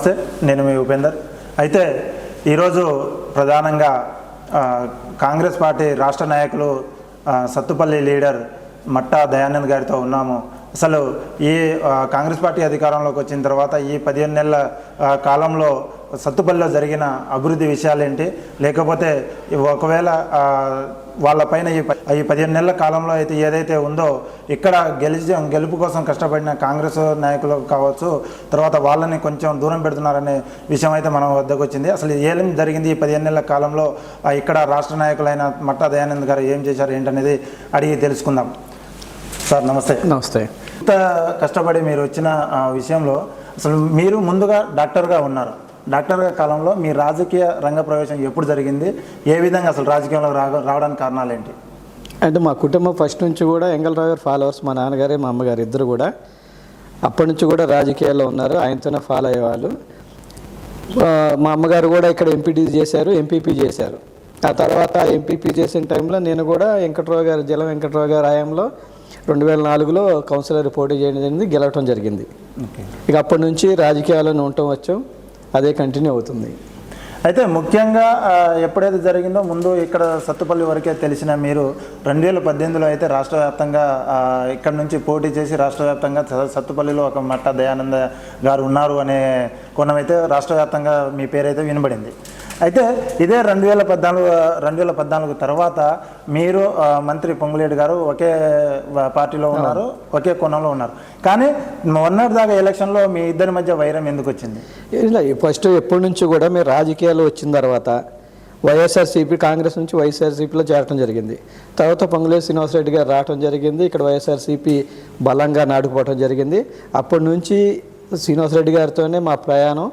నమస్తే, నేను మీ ఉపేందర్. అయితే ఈరోజు ప్రధానంగా కాంగ్రెస్ పార్టీ రాష్ట్ర నాయకులు సత్తుపల్లి లీడర్ మట్టా దయానంద్ గారితో ఉన్నాము. అసలు ఈ కాంగ్రెస్ పార్టీ అధికారంలోకి వచ్చిన తర్వాత ఈ 15 నెలల కాలంలో సత్తుపల్లిలో జరిగిన అభివృద్ధి విషయాలేంటి, లేకపోతే ఒకవేళ వాళ్ళపైన ఈ 15 నెలల కాలంలో అయితే ఏదైతే ఉందో ఇక్కడ గెలుపు కోసం కష్టపడిన కాంగ్రెస్ నాయకులు కావచ్చు, తర్వాత వాళ్ళని కొంచెం దూరం పెడుతున్నారనే విషయం అయితే మన వద్దకు వచ్చింది. అసలు ఏం జరిగింది ఈ 15 నెలల కాలంలో, ఇక్కడ రాష్ట్ర నాయకులైన మట్టా దయానంద్ గారు ఏం చేశారు ఏంటనేది అడిగి తెలుసుకుందాం. సార్ నమస్తే. నమస్తే. ఇంత కష్టపడి మీరు వచ్చిన విషయంలో అసలు మీరు ముందుగా డాక్టర్గా ఉన్నారు. డాక్టర్గా కాలంలో మీ రాజకీయ రంగ ప్రవేశం ఎప్పుడు జరిగింది, ఏ విధంగా అసలు రాజకీయంలో రావడానికి కారణాలు ఏంటి? అంటే మా కుటుంబం ఫస్ట్ నుంచి కూడా ఎంగళరావు గారు ఫాలోవర్స్. మా నాన్నగారు మా అమ్మగారు ఇద్దరు కూడా అప్పటి నుంచి కూడా రాజకీయాల్లో ఉన్నారు, ఆయనతోనే ఫాలో అయ్యేవాళ్ళు. మా అమ్మగారు కూడా ఇక్కడ ఎంపీటీ చేశారు, ఎంపీపీ చేశారు. ఆ తర్వాత ఎంపీపీ చేసిన టైంలో నేను కూడా జల వెంకట్రావు గారి హయాంలో 2004లో కౌన్సిలర్ పోటీ చేయడం జరిగింది, గెలవటం జరిగింది. ఇక అప్పటి నుంచి రాజకీయాలను ఉండటం వచ్చాం, అదే కంటిన్యూ అవుతుంది. అయితే ముఖ్యంగా ఎప్పుడైతే జరిగిందో ముందు ఇక్కడ సత్తుపల్లి వరకే తెలిసిన మీరు 2018లో అయితే రాష్ట్ర వ్యాప్తంగా ఇక్కడ నుంచి పోటీ చేసి రాష్ట్ర వ్యాప్తంగా సత్తుపల్లిలో ఒక మట్టా దయానంద గారు ఉన్నారు అనే కోణమైతే రాష్ట్ర వ్యాప్తంగా మీ పేరైతే వినబడింది. అయితే ఇదే 2014 తర్వాత మీరు మంత్రి పొంగులేటి గారు ఒకే పార్టీలో ఉన్నారు, ఒకే కోణంలో ఉన్నారు. కానీ మొన్నటిదాకా ఎలక్షన్లో మీ ఇద్దరి మధ్య వైరం ఎందుకు వచ్చింది? ఫస్ట్ ఎప్పటి నుంచి కూడా మీరు రాజకీయాలు వచ్చిన తర్వాత వైఎస్ఆర్సీపీ, కాంగ్రెస్ నుంచి వైఎస్ఆర్సీపీలో చేరటం జరిగింది. తర్వాత పొంగులేటి శ్రీనివాసరెడ్డి గారు రావటం జరిగింది, ఇక్కడ వైఎస్ఆర్సీపీ బలంగా నాటుకుపోవటం జరిగింది. అప్పటి నుంచి శ్రీనివాసరెడ్డి గారితోనే మా ప్రయాణం,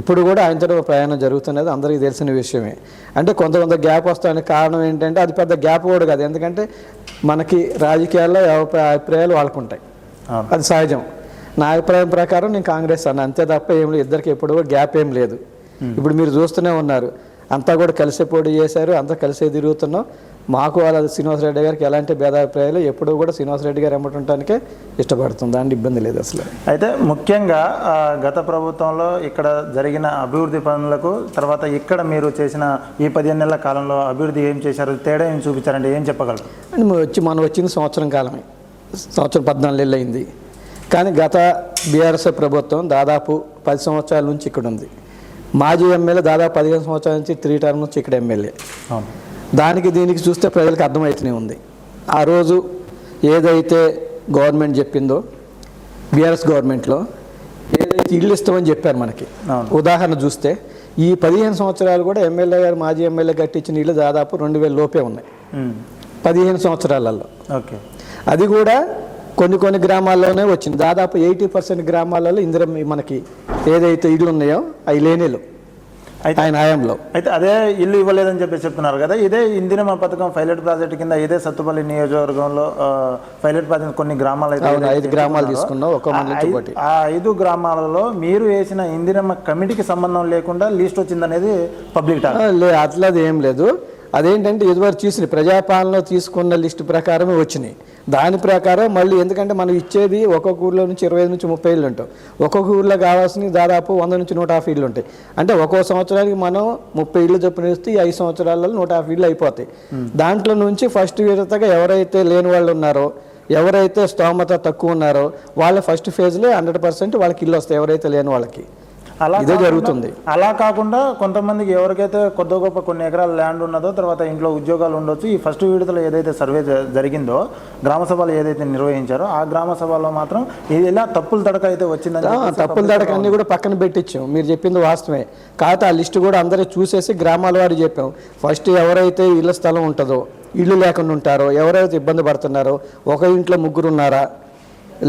ఇప్పుడు కూడా ఆయనతో ప్రయాణం జరుగుతున్నది, అందరికీ తెలిసిన విషయమే. అంటే కొంత గ్యాప్ వస్తానికి కారణం ఏంటంటే అది పెద్ద గ్యాప్ కూడా కాదు, ఎందుకంటే మనకి రాజకీయాల్లో అభిప్రాయాలు వాళ్ళకుంటాయి, అది సహజం. నా అభిప్రాయం ప్రకారం నేను కాంగ్రెస్ అన్న, అంతే తప్ప ఏం లేదు, ఇద్దరికి ఎప్పుడు కూడా గ్యాప్ ఏం లేదు. ఇప్పుడు మీరు చూస్తూనే ఉన్నారు, అంతా కూడా కలిసే పోటీ చేశారు, అంతా కలిసే తిరుగుతున్నాం. మాకు వాళ్ళ శ్రీనివాసరెడ్డి గారికి ఎలాంటి భేదాభిప్రాయాలు ఎప్పుడూ కూడా శ్రీనివాసరెడ్డి గారు ఎమ్మటుంటానికే ఇష్టపడుతుంది, దాని ఇబ్బంది లేదు అసలు. అయితే ముఖ్యంగా గత ప్రభుత్వంలో ఇక్కడ జరిగిన అభివృద్ధి పనులకు తర్వాత ఇక్కడ మీరు చేసిన ఈ 15 నెలల కాలంలో అభివృద్ధి ఏం చేశారు, తేడా ఏం చూపించారంటే ఏం చెప్పగలరు? మనం వచ్చింది సంవత్సరం కాలమే, సంవత్సరం 14 నెలలు అయింది. కానీ గత బీఆర్ఎస్ ప్రభుత్వం దాదాపు 10 సంవత్సరాల నుంచి ఇక్కడ ఉంది. మాజీ ఎమ్మెల్యే దాదాపు 15 సంవత్సరాల నుంచి 3 టర్మ్ నుంచి ఇక్కడ ఎమ్మెల్యే. దానికి దీనికి చూస్తే ప్రజలకు అర్థమవుతూనే ఉంది. ఆ రోజు ఏదైతే గవర్నమెంట్ చెప్పిందో, బీఆర్ఎస్ గవర్నమెంట్లో ఏదైతే ఇళ్ళు ఇస్తామని చెప్పారు మనకి, ఉదాహరణ చూస్తే ఈ 15 సంవత్సరాలు కూడా ఎమ్మెల్యే గారు, మాజీ ఎమ్మెల్యే కట్టించిన ఇళ్ళు దాదాపు 2000 లోపే ఉన్నాయి 15 సంవత్సరాలలో. ఓకే, అది కూడా కొన్ని గ్రామాల్లోనే వచ్చింది. దాదాపు 80% గ్రామాలలో ఇందిరా మనకి ఏదైతే ఇళ్ళు ఉన్నాయో అవి లేనేలు ఆయన హయాంలో. అయితే అదే ఇల్లు ఇవ్వలేదని చెప్తున్నారు కదా, ఇదే ఇందిరమ్మ పథకం పైలట్ ప్రాజెక్ట్ కింద ఇదే సత్తుపల్లి నియోజకవర్గంలో పైలట్ ప్రాజెక్ట్ కొన్ని గ్రామాలు అయితే 5 గ్రామాలు తీసుకున్నాం, ఒక ఆ 5 గ్రామాలలో మీరు వేసిన ఇందిరమ్మ కమిటీకి సంబంధం లేకుండా లిస్ట్ వచ్చిందనేది పబ్లిక్ టాక్. అట్లది ఏం లేదు. అదేంటంటే ఇదివరకు చూసిన ప్రజాపాలనలో తీసుకున్న లిస్టు ప్రకారమే వచ్చినాయి. దాని ప్రకారం మళ్ళీ, ఎందుకంటే మనం ఇచ్చేది ఒక్కొక్క ఊర్లో నుంచి 25 నుంచి 30 ఇళ్ళు ఉంటాం, ఒక్కొక్క ఊర్లో కావాల్సిన దాదాపు 100 నుంచి 150 ఇళ్ళు ఉంటాయి. అంటే ఒక్కో సంవత్సరానికి మనం 30 ఇళ్ళు చొప్పున ఇస్తే ఈ 5 సంవత్సరాలలో 150 ఇళ్ళు అయిపోతాయి. దాంట్లో నుంచి ఫస్ట్ విడతగా ఎవరైతే లేని వాళ్ళు ఉన్నారో, ఎవరైతే స్తోమత తక్కువ ఉన్నారో వాళ్ళ ఫస్ట్ ఫేజ్లో 100% వాళ్ళకి ఇల్లు వస్తాయి, ఎవరైతే లేని వాళ్ళకి. ఇదే జరుగుతుంది. అలా కాకుండా కొంతమందికి ఎవరికైతే కొద్ది గొప్ప కొన్ని ఎకరాల ల్యాండ్ ఉన్నదో, తర్వాత ఇంట్లో ఉద్యోగాలు ఉండొచ్చు, ఈ ఫస్ట్ విడతలో ఏదైతే సర్వే జరిగిందో, గ్రామ సభలు ఏదైతే నిర్వహించారో ఆ గ్రామ సభలో మాత్రం ఇలా తప్పుల తడక అయితే వచ్చిందని, తప్పుల తడక అన్ని కూడా పక్కన పెట్టించాం. మీరు చెప్పింది వాస్తవమే. కాకపోతే ఆ లిస్టు కూడా అందరూ చూసేసి గ్రామాల వాడు చెప్పాం. ఫస్ట్ ఎవరైతే ఇళ్ళ స్థలం ఉంటుందో, ఇల్లు లేకుండా ఉంటారో, ఎవరైతే ఇబ్బంది పడుతున్నారో, ఒక ఇంట్లో 3 ఉన్నారా,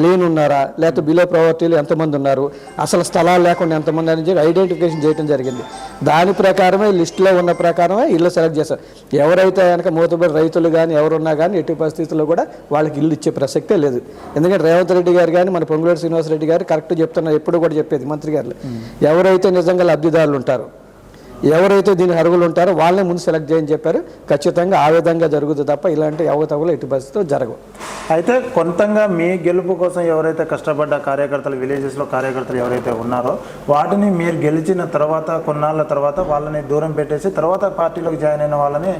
లేనున్నారా, లేకపోతే బిలో ప్రావర్టీలు ఎంతమంది ఉన్నారు, అసలు స్థలాలు లేకుండా ఎంతమంది అని చెప్పి ఐడెంటిఫికేషన్ చేయడం జరిగింది. దాని ప్రకారమే లిస్టులో ఉన్న ప్రకారమే ఇల్లు సెలెక్ట్ చేస్తారు. ఎవరైతే కనుక మూతబడి రైతులు కానీ ఎవరున్నా కానీ ఎట్టి పరిస్థితుల్లో కూడా వాళ్ళకి ఇల్లు ఇచ్చే ప్రసక్తే లేదు. ఎందుకంటే రేవంత్ రెడ్డి గారు కానీ మన పొంగులేటి శ్రీనివాసరెడ్డి గారు కరెక్ట్ చెప్తున్నారు, ఎప్పుడు కూడా చెప్పేది మంత్రి గారు, ఎవరైతే నిజంగా లబ్ధిదారులు ఉంటారో, ఎవరైతే దీనికి అర్హులు ఉంటారో వాళ్ళని ముందు సెలెక్ట్ చేయని చెప్పారు. ఖచ్చితంగా ఆ విధంగా జరుగుతుంది తప్ప ఇలాంటి అవతవలు ఎట్టి పరిస్థితుల్లో జరగవు. అయితే కొంతంగా మీ గెలుపు కోసం ఎవరైతే కష్టపడ్డ కార్యకర్తలు, విలేజెస్లో కార్యకర్తలు ఎవరైతే ఉన్నారో వాటిని మీరు గెలిచిన తర్వాత కొన్నాళ్ళ తర్వాత వాళ్ళని దూరం పెట్టేసి తర్వాత పార్టీలోకి జాయిన్ అయిన వాళ్ళని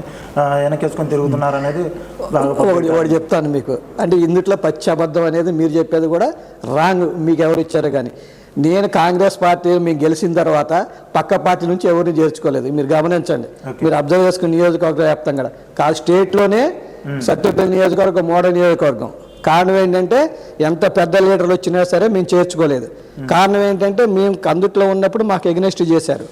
వెనకేసుకొని తిరుగుతున్నారు అనేది ఒకటి చెప్తాను మీకు. అంటే ఇందుట్లో పచ్చి అబద్ధం అనేది మీరు చెప్పేది కూడా రాంగ్. మీకు ఎవరు ఇచ్చారు కానీ నేను కాంగ్రెస్ పార్టీ మీకు గెలిచిన తర్వాత పక్క పార్టీ నుంచి ఎవరిని చేర్చుకోలేదు. మీరు గమనించండి, మీరు అబ్జర్వ్ చేసుకున్న నియోజకవర్గం వ్యాప్తంగా కూడా కాదు, స్టేట్లోనే సత్యపల్లి నియోజకవర్గం మోడల్ నియోజకవర్గం. కారణం ఏంటంటే ఎంత పెద్ద లీడర్లు వచ్చినా సరే మేము చేర్చుకోలేదు. కారణం ఏంటంటే మేము అందుట్లో ఉన్నప్పుడు మాకు ఎగ్నెస్ట్ చేశారు.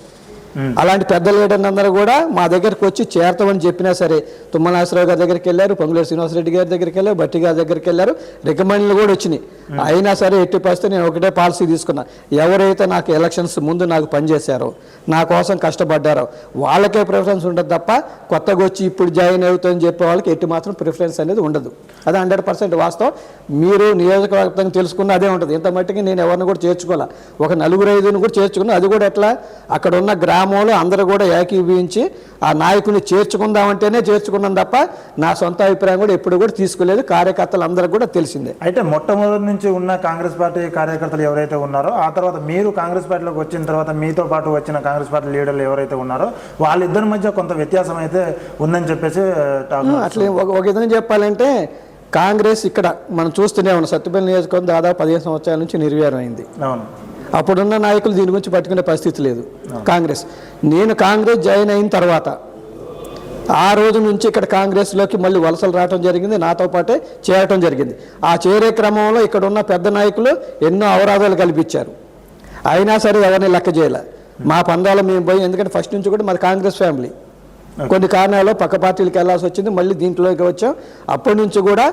అలాంటి పెద్ద లీడర్ని అందరూ కూడా మా దగ్గరికి వచ్చి చేరతామని చెప్పినా సరే తుమ్మల నాగేశ్వరరావు గారి దగ్గరికి వెళ్ళారు, పొంగులేటి శ్రీనివాసరెడ్డి గారి దగ్గరికి వెళ్ళారు, బట్టి గారి దగ్గరికి వెళ్ళారు, రికమెండ్లు కూడా వచ్చినాయి. అయినా సరే ఎట్టి పరిస్థితి నేను ఒకటే పాలసీ తీసుకున్నా, ఎవరైతే నాకు ఎలక్షన్స్ ముందు నాకు పనిచేశారో, నా కోసం కష్టపడ్డారో వాళ్ళకే ప్రిఫరెన్స్ ఉంటుంది తప్ప కొత్తగా వచ్చి ఇప్పుడు జాయిన్ అవుతుందని చెప్పే వాళ్ళకి ఎట్టి మాత్రం ప్రిఫరెన్స్ అనేది ఉండదు. అది 100% వాస్తవం. మీరు నియోజకవర్గంగా తెలుసుకున్న అదే ఉంటుంది. ఇంత మట్టికి నేను ఎవరిని కూడా చేర్చుకోవాలా, ఒక 4-5 కూడా చేర్చుకున్నా. అది కూడా ఎట్లా, అక్కడ ఉన్న గ్రామంలో అందరూ కూడా ఏకీభవించి ఆ నాయకుని చేర్చుకుందామంటేనే చేర్చుకున్నాం తప్ప నా సొంత అభిప్రాయం కూడా ఎప్పుడు కూడా తీసుకోలేదు. కార్యకర్తలు అందరికీ కూడా తెలిసిందే. అయితే మొట్టమొదటి నుంచి ఉన్న కాంగ్రెస్ పార్టీ కార్యకర్తలు ఎవరైతే ఉన్నారో ఆ తర్వాత మీరు కాంగ్రెస్ పార్టీలోకి వచ్చిన తర్వాత మీతో పాటు వచ్చిన కాంగ్రెస్ పార్టీ లీడర్లు ఎవరైతే ఉన్నారో వాళ్ళిద్దరి మధ్య కొంత వ్యత్యాసం అయితే ఉందని చెప్పేసి అట్లే ఒక విధంగా చెప్పాలంటే కాంగ్రెస్ ఇక్కడ మనం చూస్తూనే ఉన్నాం. సత్తుపల్లి నియోజకవర్గం దాదాపు 15 సంవత్సరాల నుంచి నిర్వీర్యం అయింది. అవును, అప్పుడున్న నాయకులు దీని గురించి పట్టుకునే పరిస్థితి లేదు. కాంగ్రెస్ నేను కాంగ్రెస్ జాయిన్ అయిన తర్వాత ఆ రోజు నుంచి ఇక్కడ కాంగ్రెస్లోకి మళ్ళీ వలసలు రావడం జరిగింది, నాతో పాటే చేరటం జరిగింది. ఆ చేరే క్రమంలో ఇక్కడ ఉన్న పెద్ద నాయకులు ఎన్నో అవరాధాలు కల్పించారు. అయినా సరే ఎవరిని లెక్క చేయలే. మా పందాలు మేము పోయి, ఎందుకంటే ఫస్ట్ నుంచి కూడా మాది కాంగ్రెస్ ఫ్యామిలీ. కొన్ని కారణాలు పక్క పార్టీలకు వెళ్ళాల్సి వచ్చింది, మళ్ళీ దీంట్లోకి వచ్చాం. అప్పటి నుంచి కూడా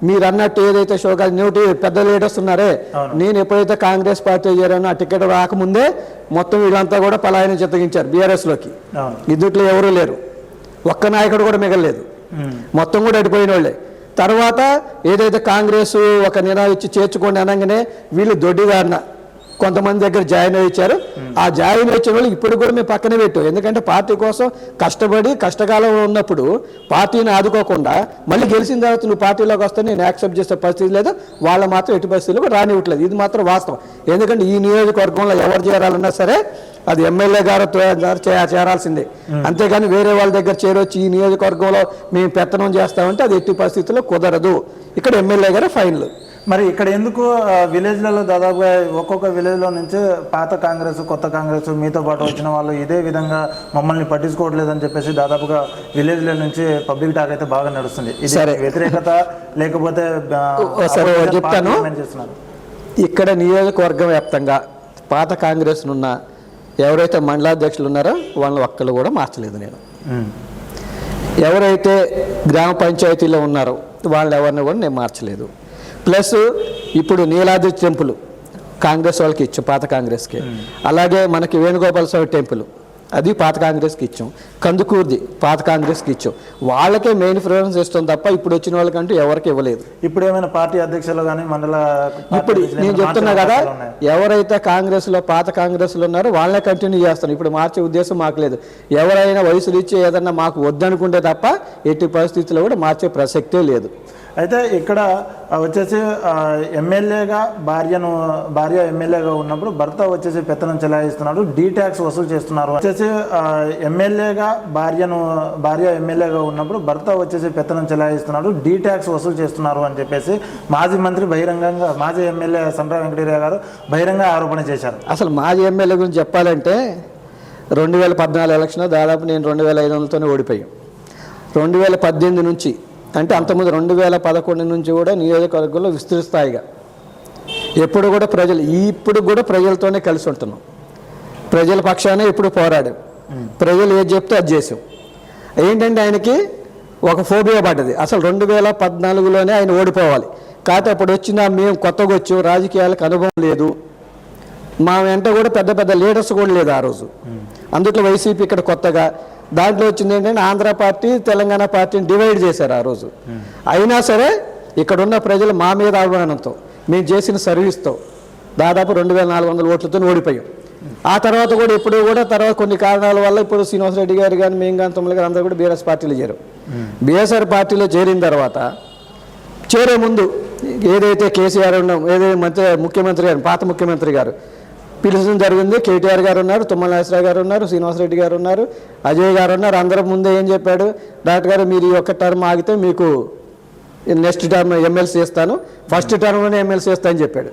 మీరు అన్నట్టు ఏదైతే షోగా నోటి పెద్ద లీడర్స్ ఉన్నారే, నేను ఎప్పుడైతే కాంగ్రెస్ పార్టీ చేరానో ఆ టికెట్ రాకముందే మొత్తం వీళ్ళంతా కూడా పలాయనం చిత్తగించారు బీఆర్ఎస్లోకి. ఇందుట్లో ఎవరూ లేరు, ఒక్క నాయకుడు కూడా మిగలలేదు, మొత్తం కూడా అడిపోయిన వాళ్ళే. తర్వాత ఏదైతే కాంగ్రెస్ ఒక నిర్ణయం ఇచ్చి చేర్చుకోండి అనగానే వీళ్ళు దొడ్డిదారిన కొంతమంది దగ్గర జాయిన్ అయ్యారు. ఆ జాయిన్ వచ్చిన వాళ్ళు ఇప్పుడు కూడా మేము పక్కనే పెట్టాం. ఎందుకంటే పార్టీ కోసం కష్టపడి కష్టకాలంలో ఉన్నప్పుడు పార్టీని ఆదుకోకుండా మళ్ళీ గెలిచిన తర్వాత నువ్వు పార్టీలోకి వస్తే నేను యాక్సెప్ట్ చేసే పరిస్థితి లేదు. వాళ్ళ మాత్రం ఎట్టి పరిస్థితుల్లో రానివ్వట్లేదు. ఇది మాత్రం వాస్తవం. ఎందుకంటే ఈ నియోజకవర్గంలో ఎవరు చేరాలన్నా సరే అది ఎమ్మెల్యే గారు చేరాల్సిందే, అంతేగాని వేరే వాళ్ళ దగ్గర చేరొచ్చి ఈ నియోజకవర్గంలో మేము పెత్తనం చేస్తామంటే అది ఎట్టి పరిస్థితుల్లో కుదరదు. ఇక్కడ ఎమ్మెల్యే గారు ఫైనల్. మరి ఇక్కడ ఎందుకు విలేజ్లలో దాదాపుగా ఒక్కొక్క విలేజ్లో నుంచి పాత కాంగ్రెస్ కొత్త కాంగ్రెస్ మీతో పాటు వచ్చిన వాళ్ళు ఇదే విధంగా మమ్మల్ని పట్టించుకోవట్లేదని చెప్పేసి దాదాపుగా విలేజ్ల నుంచి పబ్లిక్ టాక్ అయితే బాగా నడుస్తుంది. ఇది వ్యతిరేకత లేకపోతే చెప్తాను. ఇక్కడ నియోజకవర్గం వ్యాప్తంగా పాత కాంగ్రెస్ నున్న ఎవరైతే మండలాధ్యక్షులు ఉన్నారో వాళ్ళని ఒక్కళ్ళు కూడా మార్చలేదు నేను. ఎవరైతే గ్రామ పంచాయతీలో ఉన్నారో వాళ్ళని ఎవరిని కూడా నేను మార్చలేదు. ప్లస్ ఇప్పుడు నీలాద్రి టెంపుల్ కాంగ్రెస్ వాళ్ళకి ఇచ్చాం, పాత కాంగ్రెస్కి. అలాగే మనకి వేణుగోపాల స్వామి టెంపుల్ అది పాత కాంగ్రెస్కి ఇచ్చాం. కందుకూర్ది పాత కాంగ్రెస్కి ఇచ్చాం. వాళ్ళకే మెయిన్ ప్రిఫరెన్స్ ఇస్తాం తప్ప ఇప్పుడు వచ్చిన వాళ్ళకంటూ ఎవరికి ఇవ్వలేదు. ఇప్పుడు ఏమైనా పార్టీ అధ్యక్షులు కానీ మండల ఇప్పుడు నేను చెప్తున్నా కదా, ఎవరైతే కాంగ్రెస్లో పాత కాంగ్రెస్లో ఉన్నారో వాళ్ళనే కంటిన్యూ చేస్తాను. ఇప్పుడు మార్చే ఉద్దేశం మాకు లేదు. ఎవరైనా వయసులు ఇచ్చి ఏదన్నా మాకు వద్దనుకుంటే తప్ప ఎట్టి పరిస్థితుల్లో కూడా మార్చే ప్రసక్తే లేదు. అయితే ఇక్కడ వచ్చేసి ఎమ్మెల్యేగా భార్య ఎమ్మెల్యేగా ఉన్నప్పుడు భర్త వచ్చేసి పెత్తనం చెలాయిస్తున్నాడు, డీ ట్యాక్స్ వసూలు చేస్తున్నారు. వచ్చేసి ఎమ్మెల్యేగా భార్య ఎమ్మెల్యేగా ఉన్నప్పుడు భర్త వచ్చేసి పెత్తనం చెలాయిస్తున్నాడు, డీ ట్యాక్స్ వసూలు చేస్తున్నారు అని చెప్పేసి మాజీ మంత్రి బహిరంగంగా, మాజీ ఎమ్మెల్యే సండ్ర వెంకటయ్య గారు బహిరంగ ఆరోపణ చేశారు. అసలు మాజీ ఎమ్మెల్యే గురించి చెప్పాలంటే 2014 ఎలక్షన్ దాదాపు నేను 2500తోనే ఓడిపోయాం. 2018 నుంచి అంటే అంతకుముందు 2011 నుంచి కూడా నియోజకవర్గంలో విస్తృత స్థాయిగా ఎప్పుడు కూడా ఇప్పుడు కూడా ప్రజలతోనే కలిసి ఉంటున్నాం. ప్రజల పక్షానే ఇప్పుడు పోరాడాం. ప్రజలు ఏది చెప్తే అది చేసాం. ఏంటంటే ఆయనకి ఒక ఫోబియా పడ్డది. అసలు 2014లోనే ఆయన ఓడిపోవాలి. కాకపోతే అప్పుడు వచ్చిన మేము కొత్తగా వచ్చాం, రాజకీయాలకు అనుభవం లేదు, మా వెంట కూడా పెద్ద పెద్ద లీడర్స్ కూడా లేదు ఆ రోజు. అందుట్లో వైసీపీ ఇక్కడ కొత్తగా దాంట్లో వచ్చింది ఏంటంటే ఆంధ్ర పార్టీ తెలంగాణ పార్టీని డివైడ్ చేశారు ఆ రోజు. అయినా సరే ఇక్కడున్న ప్రజలు మా మీద అభిమానంతో మేము చేసిన సర్వీస్తో దాదాపు 2400 ఓట్లతో ఓడిపోయాం. ఆ తర్వాత కూడా ఇప్పుడు కూడా తర్వాత కొన్ని కారణాల వల్ల ఇప్పుడు శ్రీనివాసరెడ్డి గారు కానీ మేము కానీ తమ్ముళ్ళు గారు అందరూ కూడా బీఆర్ఎస్ పార్టీలో చేరారు. బీఎస్ఆర్ పార్టీలో చేరిన తర్వాత చేరే ముందు ఏదైతే కేసీఆర్ ఉన్నాం ఏదైతే ముఖ్యమంత్రి గారు పాత ముఖ్యమంత్రి గారు పిలిచడం జరిగింది. కేటీఆర్ గారు ఉన్నారు, తుమ్మల నాగేశ్వరరావు గారు ఉన్నారు, శ్రీనివాసరెడ్డి గారు ఉన్నారు, అజయ్ గారు ఉన్నారు. అందరం ముందే ఏం చెప్పాడు, డాక్టర్ గారు మీరు ఈ ఒక్క టర్మ్ ఆగితే మీకు నెక్స్ట్ టర్మ్ ఎమ్మెల్సీ చేస్తాను, ఫస్ట్ టర్మ్లోనే ఎమ్మెల్సీ చేస్తానని చెప్పాడు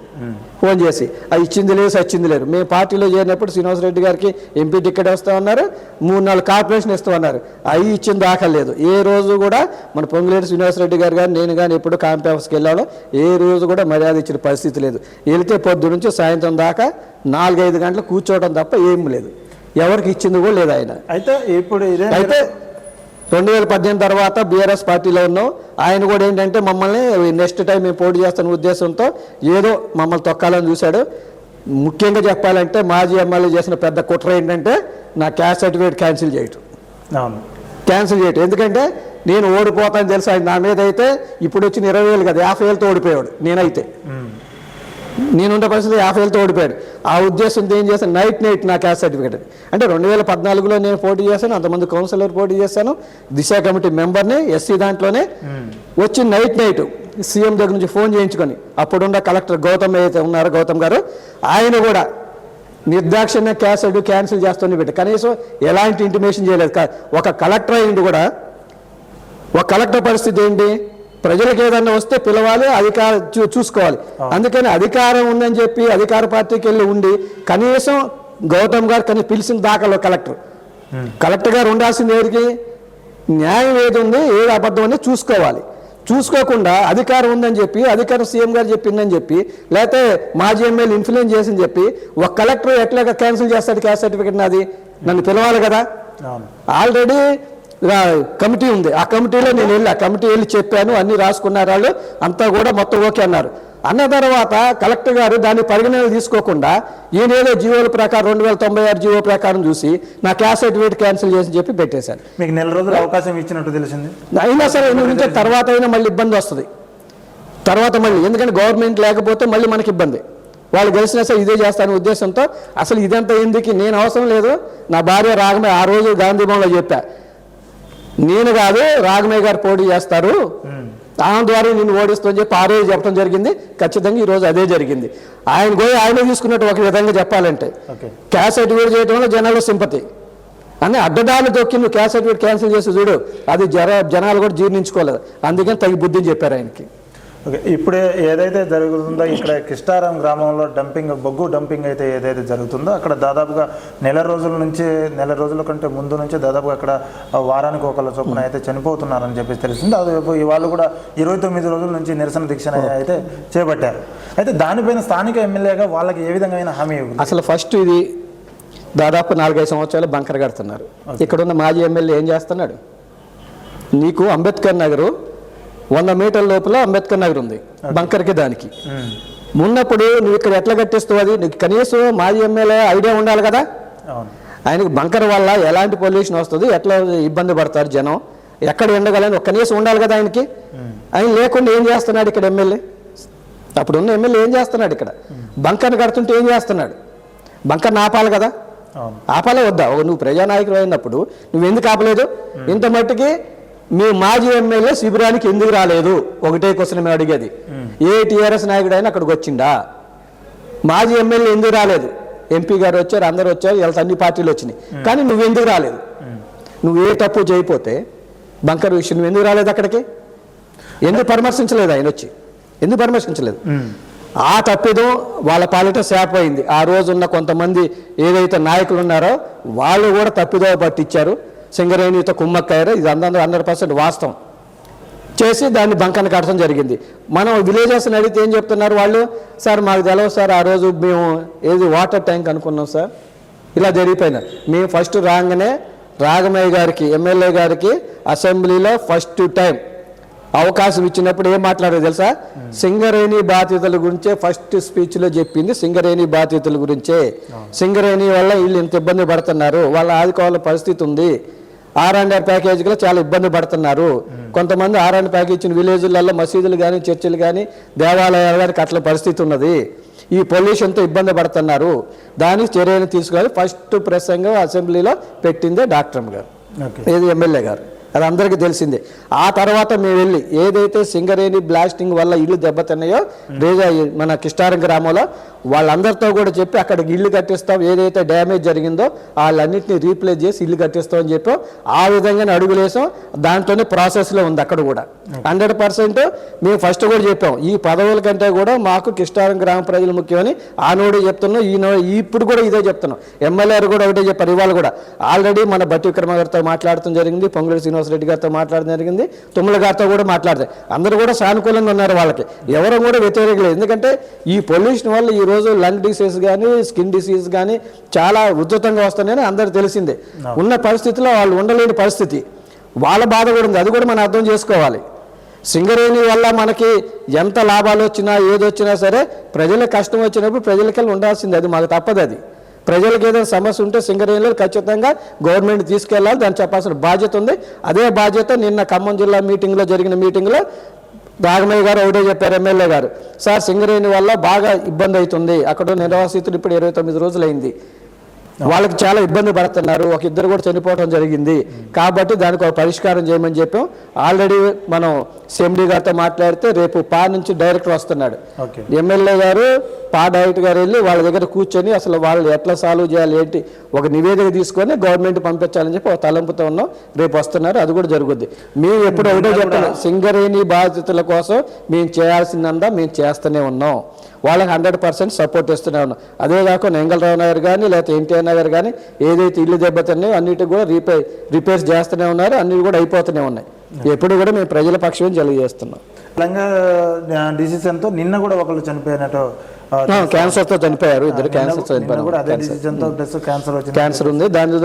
ఫోన్ చేసి. అది ఇచ్చింది లేదు సచ్చింది లేదు. మేము పార్టీలో చేరినప్పుడు శ్రీనివాసరెడ్డి గారికి ఎంపీ టికెట్ వస్తామన్నారు, 3-4 కార్పొరేషన్ ఇస్తామన్నారు. అవి ఇచ్చిన దాఖలు లేదు. ఏ రోజు కూడా మన పొంగులేటి శ్రీనివాసరెడ్డి గారు కానీ నేను కానీ ఎప్పుడు క్యాంప్ ఆఫీస్కి వెళ్ళాలో ఏ రోజు కూడా మర్యాద ఇచ్చిన పరిస్థితి లేదు. వెళితే పొద్దు నుంచి సాయంత్రం దాకా 4-5 గంటలు కూర్చోవడం తప్ప ఏం లేదు. ఎవరికి ఇచ్చింది కూడా లేదు ఆయన. అయితే ఇప్పుడు అయితే 2018 తర్వాత బీఆర్ఎస్ పార్టీలో ఉన్నాం. ఆయన కూడా ఏంటంటే మమ్మల్ని నెక్స్ట్ టైం మేము పోటీ చేస్తున్న ఉద్దేశంతో ఏదో మమ్మల్ని తొక్కాలని చూశాడు. ముఖ్యంగా చెప్పాలంటే మాజీ ఎమ్మెల్యే చేసిన పెద్ద కుట్ర ఏంటంటే నా క్యాస్ట్ సర్టిఫికేట్ క్యాన్సిల్ చేయటం. క్యాన్సిల్ చేయటం ఎందుకంటే నేను ఓడిపోతాను తెలుసు. ఆయన నా మీద అయితే ఇప్పుడు వచ్చిన 20,000 కదా 50,000తో ఓడిపోయాడు. నేనైతే నేనుండే పరిస్థితి 50,000తో ఓడిపోయాడు. ఆ ఉద్దేశంతో ఏం చేశాను, నైట్ నా క్యాస్ట్ సర్టిఫికేట్ అంటే 2014లో నేను పోటీ చేశాను. అంతమంది కౌన్సిలర్ పోటీ చేశాను, దిశ కమిటీ మెంబర్ని ఎస్సీ దాంట్లోనే. వచ్చి నైట్ సీఎం దగ్గర నుంచి ఫోన్ చేయించుకొని అప్పుడున్న కలెక్టర్ గౌతమ్ అయితే ఉన్నారో గౌతమ్ గారు ఆయన కూడా నిర్దాక్షిణ్య క్యాస్ట్ సర్టిఫికేట్ క్యాన్సిల్ చేస్తూనే పెట్టి కనీసం ఎలాంటి ఇంటిమేషన్ చేయలేదు. ఒక కలెక్టర్ అయింది కూడా. ఒక కలెక్టర్ పరిస్థితి ఏంటి, ప్రజలకు ఏదన్నా వస్తే పిలవాలి, అధికారం చూసుకోవాలి. అందుకని అధికారం ఉందని చెప్పి అధికార పార్టీకి వెళ్ళి ఉండి కనీసం గౌతమ్ గారు కానీ పిలిచిన దాఖలో కలెక్టర్ గారు ఉండాల్సింది ఎవరికి, న్యాయం ఏది ఉంది ఏది అబద్ధం అని చూసుకోవాలి. చూసుకోకుండా అధికారం ఉందని చెప్పి అధికారం సీఎం గారు చెప్పిందని చెప్పి లేకపోతే మాజీ ఎమ్మెల్యే ఇన్ఫ్లుయెన్స్ చేసిందని చెప్పి ఒక కలెక్టర్ ఎట్లాగా క్యాన్సిల్ చేస్తాడు క్యాస్ట్ సర్టిఫికేట్ నాది, నన్ను పిలవాలి కదా. ఆల్రెడీ కమిటీ ఉంది, ఆ కమిటీలో నేను వెళ్ళి ఆ కమిటీ వెళ్ళి చెప్పాను, అన్ని రాసుకున్నారు వాళ్ళు అంతా కూడా మొత్తం ఓకే అన్నారు. అన్న తర్వాత కలెక్టర్ గారు దాన్ని పరిగణనలు తీసుకోకుండా ఈయనేదో జీవోల ప్రకారం 2096 జీవో ప్రకారం చూసి నా క్యాస్ట్ సర్టిఫికేట్ క్యాన్సిల్ చేసి చెప్పి పెట్టేశారు. మీకు నెల రోజులు అవకాశం ఇచ్చినట్టు తెలిసింది. అయినా సరే ఎందుకంటే తర్వాత అయినా మళ్ళీ ఇబ్బంది వస్తుంది. తర్వాత మళ్ళీ ఎందుకంటే గవర్నమెంట్ లేకపోతే మళ్ళీ మనకి ఇబ్బంది. వాళ్ళు గెలిచినా సరే ఇదే చేస్తాను ఉద్దేశంతో అసలు ఇదంతా ఎందుకు, నేను అవసరం లేదు. నా భార్య రాగమే ఆ రోజు గాంధీ భవన్లో చెప్పా, నేను కాదు రాఘమయ్య గారు పోటీ చేస్తారు, ఆయన ద్వారా నేను ఓడిస్తామని చెప్పి ఆ రోజు చెప్పడం జరిగింది. ఖచ్చితంగా ఈరోజు అదే జరిగింది. ఆయన తీసుకున్నట్టు ఒక విధంగా చెప్పాలంటే క్యాస్ట్ సర్టిఫికేట్ చేయడం వల్ల జనాలు సింపతి అని అడ్డదారులు తొక్కి నువ్వు క్యాస్ట్ సర్టిఫికేట్ క్యాన్సిల్ చేసి చూడు, అది జనాలు కూడా జీర్ణించుకోలేదు. అందుకని తగి బుద్ధిని చెప్పారు ఆయనకి. ఓకే, ఇప్పుడు ఏదైతే జరుగుతుందో ఇక్కడ కిష్టారం గ్రామంలో బొగ్గు డంపింగ్ అయితే ఏదైతే జరుగుతుందో అక్కడ దాదాపుగా నెల రోజుల కంటే ముందు నుంచి దాదాపుగా అక్కడ వారానికి ఒకళ్ళ చొప్పున అయితే చనిపోతున్నారని చెప్పేసి తెలిసింది. అది వాళ్ళు కూడా 29 రోజుల నుంచి నిరసన దీక్షణ అయితే చేపట్టారు. అయితే దానిపైన స్థానిక ఎమ్మెల్యేగా వాళ్ళకి ఏ విధంగా హామీ ఇవ్వాలి? అసలు ఫస్ట్ ఇది దాదాపు 4-5 సంవత్సరాలు బంకర్ కడుతున్నారు. ఇక్కడున్న మాజీ ఎమ్మెల్యే ఏం చేస్తున్నాడు, నీకు అంబేద్కర్ నగరు 100 మీటర్ల లోపల అంబేద్కర్ నగర్ ఉంది బంకర్కి దానికి ఉన్నప్పుడు నువ్వు ఇక్కడ ఎట్లా కట్టిస్తావు, అది నీకు కనీసం మాజీ ఎమ్మెల్యే ఐడియా ఉండాలి కదా. ఆయనకు బంకర్ వల్ల ఎలాంటి పొల్యూషన్ వస్తుంది, ఎట్లా ఇబ్బంది పడతారు జనం, ఎక్కడ ఎండగలని కనీసం ఉండాలి కదా ఆయనకి. ఆయన లేకుండా ఏం చేస్తున్నాడు ఇక్కడ ఎమ్మెల్యే, అప్పుడున్న ఎమ్మెల్యే ఏం చేస్తున్నాడు ఇక్కడ, బంకర్ని కడుతుంటే ఏం చేస్తున్నాడు, బంకర్ని ఆపాలి కదా. ఆపాలే వద్దా, నువ్వు ప్రజానాయకుడు అయినప్పుడు నువ్వు ఎందుకు ఆపలేదు? ఇంత మట్టికి మీ మాజీ ఎమ్మెల్యే శిబిరానికి ఎందుకు రాలేదు, ఒకటే క్వశ్చన్ మేము అడిగేది. ఏ టీఆర్ఎస్ నాయకుడు అయినా అక్కడికి వచ్చిండా? మాజీ ఎమ్మెల్యే ఎందుకు రాలేదు? ఎంపీ గారు వచ్చారు, అందరూ వచ్చారు, ఇలా అన్ని పార్టీలు వచ్చినాయి, కానీ నువ్వు ఎందుకు రాలేదు? నువ్వు ఏ తప్పు చేయకపోతే బంకర్ విషయం నువ్వు ఎందుకు రాలేదు అక్కడికి? ఎందుకు పరామర్శించలేదు ఆయన వచ్చి? ఎందుకు పరామర్శించలేదు? ఆ తప్పిదం వాళ్ళ పాలిట శాప్ అయింది. ఆ రోజున్న కొంతమంది ఏదైతే నాయకులు ఉన్నారో వాళ్ళు కూడా తప్పిదో పట్టించారు, సింగరేణితో కుమ్మక్కయ్యారు. ఇది 100% వాస్తవం చేసి దాన్ని బంకను కట్టడం జరిగింది. మనం విలేజెస్ని అడిగితే ఏం చెప్తున్నారు వాళ్ళు, సార్ మాకు తెలియదు సార్, ఆ రోజు మేము ఏది వాటర్ ట్యాంక్ అనుకున్నాం సార్, ఇలా జరిగిపోయినా. మేము ఫస్ట్ రాగానే రాఘమయ్య గారికి ఎమ్మెల్యే గారికి అసెంబ్లీలో ఫస్ట్ టైం అవకాశం ఇచ్చినప్పుడు ఏం మాట్లాడారు తెలుసా, సింగరేణి బాధితుల గురించే ఫస్ట్ స్పీచ్లో చెప్పింది. సింగరేణి బాధితుల గురించే, సింగరేణి వల్ల వీళ్ళు ఇంత ఇబ్బంది పడుతున్నారు, వాళ్ళ ఆదుకోవాల పరిస్థితి ఉంది, R&R ప్యాకేజీలో చాలా ఇబ్బంది పడుతున్నారు. కొంతమంది R&R ప్యాకేజ్ ఇచ్చిన విలేజ్లలో మసీదులు కానీ చర్చిలు కానీ దేవాలయాలు కానీ కట్టల పరిస్థితి ఉన్నది. ఈ పొల్యూషన్తో ఇబ్బంది పడుతున్నారు, దానికి చర్యలు తీసుకోవాలి. ఫస్ట్ ప్రసంగం అసెంబ్లీలో పెట్టిందే డాక్టర్ గారు, ఏది ఎమ్మెల్యే గారు, అది అందరికీ తెలిసిందే. ఆ తర్వాత మేము వెళ్ళి ఏదైతే సింగరేణి బ్లాస్టింగ్ వల్ల ఇల్లు దెబ్బతిన్నాయో మన కిష్టారం గ్రామంలో వాళ్ళందరితో కూడా చెప్పి అక్కడికి ఇల్లు కట్టిస్తాం, ఏదైతే డ్యామేజ్ జరిగిందో వాళ్ళన్నింటినీ రీప్లేస్ చేసి ఇల్లు కట్టిస్తాం అని చెప్పాం. ఆ విధంగానే అడుగులేసాం, దాంట్లోనే ప్రాసెస్లో ఉంది. అక్కడ కూడా 100% మేము ఫస్ట్ కూడా చెప్పాం, ఈ పదవుల కంటే కూడా మాకు కిష్టారం గ్రామ ప్రజలు ముఖ్యమని ఆనోడు చెప్తున్నాం, ఇప్పుడు కూడా ఇదే చెప్తున్నాం. ఎమ్మెల్యే కూడా ఒకటే చెప్పారు, ఇవాళ కూడా ఆల్రెడీ మన బట్టి విక్రమ గారితో మాట్లాడటం జరిగింది, పొంగులేటి శ్రీనివాసరెడ్డి గారితో మాట్లాడడం జరిగింది, తుమ్మల గారితో కూడా మాట్లాడతారు. అందరూ కూడా సానుకూలంగా ఉన్నారు, వాళ్ళకి ఎవరు కూడా వ్యతిరేకం లేదు. ఎందుకంటే ఈ పొల్యూషన్ వల్ల ఈరోజు లంగ్ డిసీజ్ కానీ స్కిన్ డిసీజ్ కానీ చాలా ఉధృతంగా వస్తున్నాయని అందరూ తెలిసిందే. ఉన్న పరిస్థితిలో వాళ్ళు ఉండలేని పరిస్థితి, వాళ్ళ బాధ కూడా ఉంది, అది కూడా మనం అర్థం చేసుకోవాలి. సింగరేణి వల్ల మనకి ఎంత లాభాలు వచ్చినా ఏదొచ్చినా సరే ప్రజలకు కష్టం వచ్చినప్పుడు ప్రజలకెళ్ళి ఉండాల్సింది, అది మాకు తప్పదు. అది ప్రజలకు ఏదైనా సమస్య ఉంటే సింగరేణిలో ఖచ్చితంగా గవర్నమెంట్ తీసుకెళ్ళాలి, దాన్ని చెప్పాల్సిన బాధ్యత ఉంది. అదే బాధ్యత నిన్న ఖమ్మం జిల్లా మీటింగ్లో జరిగిన మీటింగ్లో రాఘమయ్య గారు ఒకటే చెప్పారు, ఎమ్మెల్యే గారు, సార్ సింగరేణి వల్ల బాగా ఇబ్బంది అవుతుంది, అక్కడ నిర్వాసితులు ఇప్పుడు 29 రోజులైంది, వాళ్ళకి చాలా ఇబ్బంది పడుతున్నారు, ఒక ఇద్దరు కూడా చనిపోవడం జరిగింది, కాబట్టి దానికి ఒక పరిష్కారం చేయమని చెప్పాం. ఆల్రెడీ మనం సిఎండి గారితో మాట్లాడితే రేపు పా నుంచి డైరెక్టర్ వస్తున్నాడు, ఎమ్మెల్యే గారు పా డైరెక్టర్ గారు వెళ్ళి వాళ్ళ దగ్గర కూర్చొని అసలు వాళ్ళు ఎట్లా సాల్వ్ చేయాలి ఏంటి ఒక నివేదిక తీసుకొని గవర్నమెంట్ పంపించాలని చెప్పి ఒక తలంపుతో ఉన్నాం. రేపు వస్తున్నారు, అది కూడా జరుగుద్ది. మేము ఎప్పుడు ఒకటే చెప్తున్నాం, సింగరేణి బాధితుల కోసం మేము చేయాల్సిందంతా మేము చేస్తూనే ఉన్నాం, వాళ్ళకి 100% సపోర్ట్ ఇస్తూనే ఉన్నాం. అదే కాకుండా వెంగళరావు నగర్ కానీ లేకపోతే ఎన్టీఆర్ నగర్ కానీ ఏదైతే ఇల్లు దెబ్బతున్నాయో అన్నిటికి కూడా రిపేర్స్ చేస్తూనే ఉన్నారు, అన్నిటి కూడా అయిపోతూనే ఉన్నాయి. ఎప్పుడు కూడా మేము ప్రజల పక్షమే తెలియజేస్తున్నాం. తెలంగాణ డిసిజన్తో నిన్న కూడా ఒకళ్ళు చనిపోయినట్టు, క్యాన్సర్తో చనిపోయారు, ఇద్దరు క్యాన్సర్తో క్యాన్సర్ ఉంది, దాని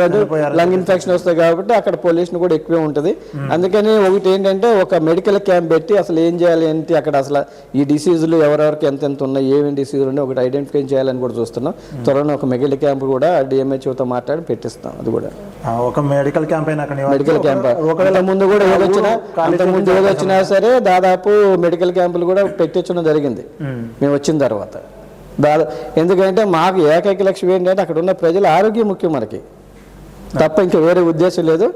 లంగ్ ఇన్ఫెక్షన్ వస్తాయి కాబట్టి అక్కడ పొల్యూషన్ కూడా ఎక్కువే ఉంటుంది. అందుకని ఒకటి ఏంటంటే ఒక మెడికల్ క్యాంప్ పెట్టి అసలు ఏం చేయాలి ఏంటి అక్కడ అసలు ఈ డిసీజులు ఎవరెవరికి ఎంత ఉన్నాయి, ఏమేమి డిసీజులు ఉన్నాయి ఒకటి ఐడెంటిఫై చేయాలని కూడా చూస్తున్నాం. త్వరలో ఒక మెడికల్ క్యాంప్ కూడా డిఎంహెచ్ఓతో మాట్లాడి పెట్టిస్తాం. అది కూడా ఒక మెడికల్ క్యాంప్ అయినా మెడికల్ క్యాంప్ ముందు కూడా ఏదొచ్చినా సరే దాదాపు మెడికల్ క్యాంపులు కూడా పెట్టించడం జరిగింది మేము వచ్చిన తర్వాత. ఎందుకంటే మాకు ఏకైక లక్ష్యం ఏంటంటే అక్కడ ఉన్న ప్రజల ఆరోగ్యం ముఖ్యం మనకి, తప్ప ఇంకా వేరే ఉద్దేశం లేదు.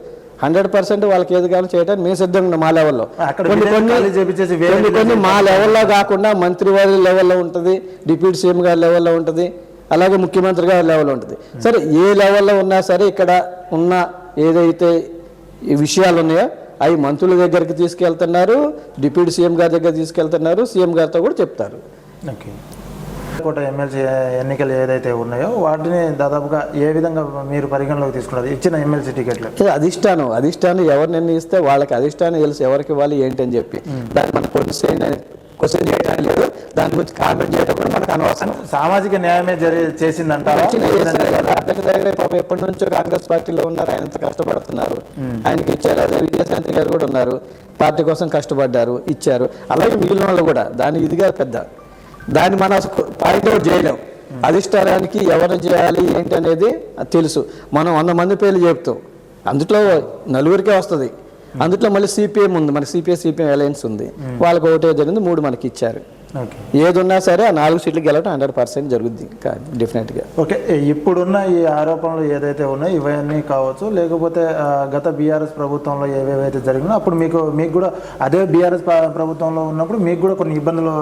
100% వాళ్ళకి ఏది కావాలో చేయడానికి మేము సిద్ధంగా ఉన్నాం. మా లెవెల్లో కొన్ని మా లెవెల్లో కాకుండా మంత్రి వారి లెవెల్లో ఉంటుంది, డిప్యూటీ సీఎం గారి లెవెల్లో ఉంటుంది, అలాగే ముఖ్యమంత్రి గారి లెవెల్లో ఉంటుంది. సరే ఏ లెవెల్లో ఉన్నా సరే ఇక్కడ ఉన్న ఏదైతే విషయాలు ఉన్నాయో అవి మంత్రుల దగ్గరికి తీసుకెళ్తున్నారు, డిప్యూటీ సీఎం గారి దగ్గర తీసుకెళ్తున్నారు, సీఎం గారితో కూడా చెప్తారు. కోట ఎమ్మెల్సీ ఎన్నికలు ఏదైతే ఉన్నాయో వాటిని దాదాపుగా ఏ విధంగా మీరు పరిగణలోకి తీసుకున్నారు ఇచ్చిన ఎమ్మెల్సీ టికెట్లు? అధిష్టానం ఎవరు నిర్ణయిస్తే వాళ్ళకి అధిష్టానం తెలుసు ఎవరికి ఇవ్వాలి ఏంటి అని చెప్పి. దాన్ని మనం క్వశ్చన్ చేయడం లేదు, దాని గురించి కామెంట్ చేయడం కూడా మనకు అనవసరం. సామాజిక న్యాయమే చేసిందంటారా? ఎప్పటి నుంచో కాంగ్రెస్ పార్టీలో ఉన్నారు, ఆయన ఎంత కష్టపడుతున్నారు, ఆయనకి ఇచ్చారు. అదే విజయశాంతి గారు కూడా ఉన్నారు, పార్టీ కోసం కష్టపడ్డారు, ఇచ్చారు. అలాగే మిగిలిన వాళ్ళు కూడా దాని ఇదిగా పెద్ద దాన్ని మనం పాయింట్ అవుట్ చేయలేం. అధిష్టానానికి ఎవరు చేయాలి ఏంటి అనేది తెలుసు. మనం 100 మంది పేర్లు చెప్తాం, అందులో 4 వస్తుంది. అందులో మళ్ళీ సిపిఎం ఉంది, మనకి సిపిఎం అలయన్స్ ఉంది, వాళ్ళకి ఒకటే జరిగింది, 3 మనకి ఇచ్చారు. ఏది ఉన్నా సరే ఆ 4 సీట్లు గెలవడం 100% జరుగుద్ది డెఫినెట్గా. ఓకే, ఇప్పుడున్న ఈ ఆరోపణలు ఏదైతే ఉన్నాయో ఇవన్నీ కావచ్చు, లేకపోతే గత బీఆర్ఎస్ ప్రభుత్వంలో ఏవేవైతే జరిగినా అప్పుడు మీకు కూడా అదే బీఆర్ఎస్ ప్రభుత్వంలో ఉన్నప్పుడు మీకు కూడా కొన్ని ఇబ్బందులు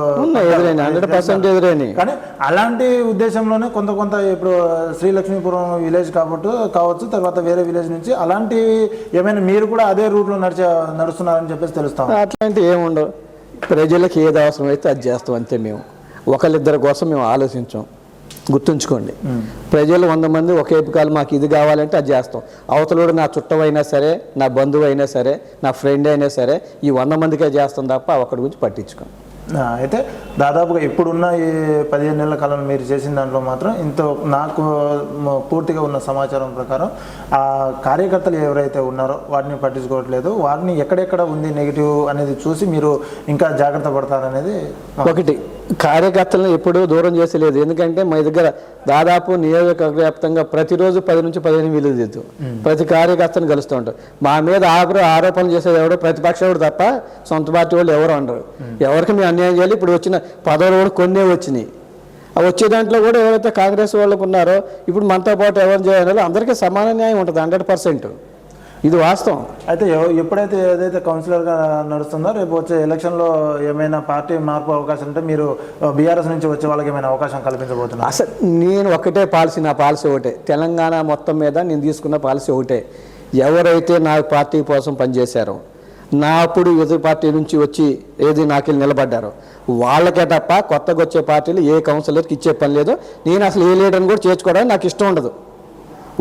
ఎదురైనాయి, 100% ఎదురైనాయి. కానీ అలాంటి ఉద్దేశంలోనే కొంత ఇప్పుడు శ్రీలక్ష్మీపురం విలేజ్ కావచ్చు, తర్వాత వేరే విలేజ్ నుంచి అలాంటివి ఏమైనా మీరు కూడా అదే రూట్లో నడుస్తున్నారని చెప్పేసి తెలుస్తాం. అట్లాంటివి ఏముండవు, ప్రజలకు ఏది అవసరం అయితే అది చేస్తాం అంతే. మేము ఒకళ్ళిద్దరి కోసం మేము ఆలోచించాం, గుర్తుంచుకోండి. ప్రజలు 100 మంది ఒకే కాలం మాకు ఇది కావాలంటే అది చేస్తాం. అవతల కూడా నా చుట్టమైనా సరే, నా బంధువు అయినా సరే, నా ఫ్రెండ్ అయినా సరే ఈ 100 మందికే చేస్తాం తప్ప ఒకటి గురించి పట్టించుకోం. అయితే దాదాపుగా ఇప్పుడున్న ఈ 15 నెలల కాలంలో మీరు చేసిన దాంట్లో మాత్రం నాకు పూర్తిగా ఉన్న సమాచారం ప్రకారం ఆ కార్యకర్తలు ఎవరైతే ఉన్నారో వాటిని పట్టించుకోవట్లేదు, వారిని ఎక్కడెక్కడ ఉంది నెగిటివ్ అనేది చూసి మీరు ఇంకా జాగ్రత్త పడతారనేది ఒకటి. కార్యకర్తలను ఎప్పుడూ దూరం చేసేలేదు, ఎందుకంటే మా దగ్గర దాదాపు నియోజకవర్గ వ్యాప్తంగా ప్రతిరోజు 10 నుంచి 15 విలువ తెచ్చు ప్రతి కార్యకర్తను కలుస్తూ ఉంటారు. మా మీద ఆరోపణలు చేసేది ఎవడో ప్రతిపక్షం తప్ప సొంత పార్టీ వాళ్ళు ఎవరు అనరు. ఎవరికి మేము అన్యాయం చేయాలి? ఇప్పుడు వచ్చిన పదవులు కూడా కొన్నే వచ్చినాయి, వచ్చే దాంట్లో కూడా ఎవరైతే కాంగ్రెస్ వాళ్ళకు ఉన్నారో ఇప్పుడు మనతో పాటు ఎవరు చేయాలో అందరికీ సమాన న్యాయం ఉంటుంది 100%. ఇది వాస్తవం. అయితే ఎప్పుడైతే ఏదైతే కౌన్సిలర్గా నడుస్తుందో రేపు వచ్చే ఎలక్షన్లో ఏమైనా పార్టీ మార్పు అవకాశం ఉంటే మీరు బీఆర్ఎస్ నుంచి వచ్చే వాళ్ళకి ఏమైనా అవకాశం కల్పించబోతున్నారు? అసలు నేను ఒకటే పాలసీ, నా పాలసీ ఒకటే, తెలంగాణ మొత్తం మీద నేను తీసుకున్న పాలసీ ఒకటే. ఎవరైతే నా పార్టీ కోసం పనిచేశారో, నా అప్పుడు ఎదురు పార్టీ నుంచి వచ్చి ఏది నాకెళ్ళి నిలబడ్డారో వాళ్ళకే తప్ప కొత్తగా వచ్చే పార్టీలు ఏ కౌన్సిలర్కి ఇచ్చే పని లేదు. నేను అసలు ఏ లీడర్ని కూడా చేర్చుకోవడానికి నాకు ఇష్టం ఉండదు.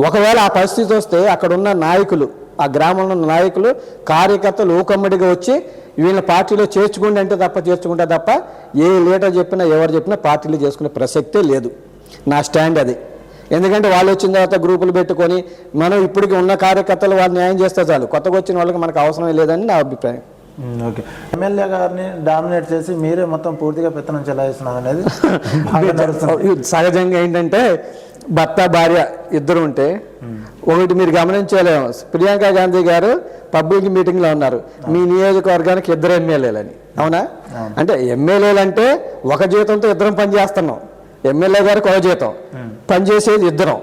ఒకవేళ ఆ పరిస్థితి వస్తే అక్కడున్న నాయకులు, ఆ గ్రామంలో ఉన్న నాయకులు, కార్యకర్తలు ఊకమ్మడిగా వచ్చి వీళ్ళ పార్టీలో చేర్చుకుంటే అంటే తప్ప చేర్చుకుంటే తప్ప ఏ లీడర్ చెప్పినా ఎవరు చెప్పినా పార్టీలు చేసుకునే ప్రసక్తే లేదు. నా స్టాండ్ అది. ఎందుకంటే వాళ్ళు వచ్చిన తర్వాత గ్రూపులు పెట్టుకొని మనం ఇప్పటికీ ఉన్న కార్యకర్తలు వాళ్ళు న్యాయం చేస్తే చాలు, కొత్తగా వచ్చిన వాళ్ళకి మనకు అవసరం లేదని నా అభిప్రాయం. ఓకే, ఎమ్మెల్యే గారిని డామినేట్ చేసి మీరే మొత్తం పూర్తిగా పెత్తనం చెలాయిస్తున్నారు అనేది సహజంగా ఏంటంటే భర్త భార్య ఇద్దరు ఉంటే ఒకటి మీరు గమనించలేము, ప్రియాంక గాంధీ గారు పబ్లిక్ మీటింగ్లో ఉన్నారు, మీ నియోజకవర్గానికి 2 ఎమ్మెల్యేలని. అవునా? అంటే ఎమ్మెల్యేలు అంటే ఒక జీతంతో ఇద్దరం పనిచేస్తున్నాం. ఎమ్మెల్యే గారికి ఒక జీతం, పనిచేసేది ఇద్దరం.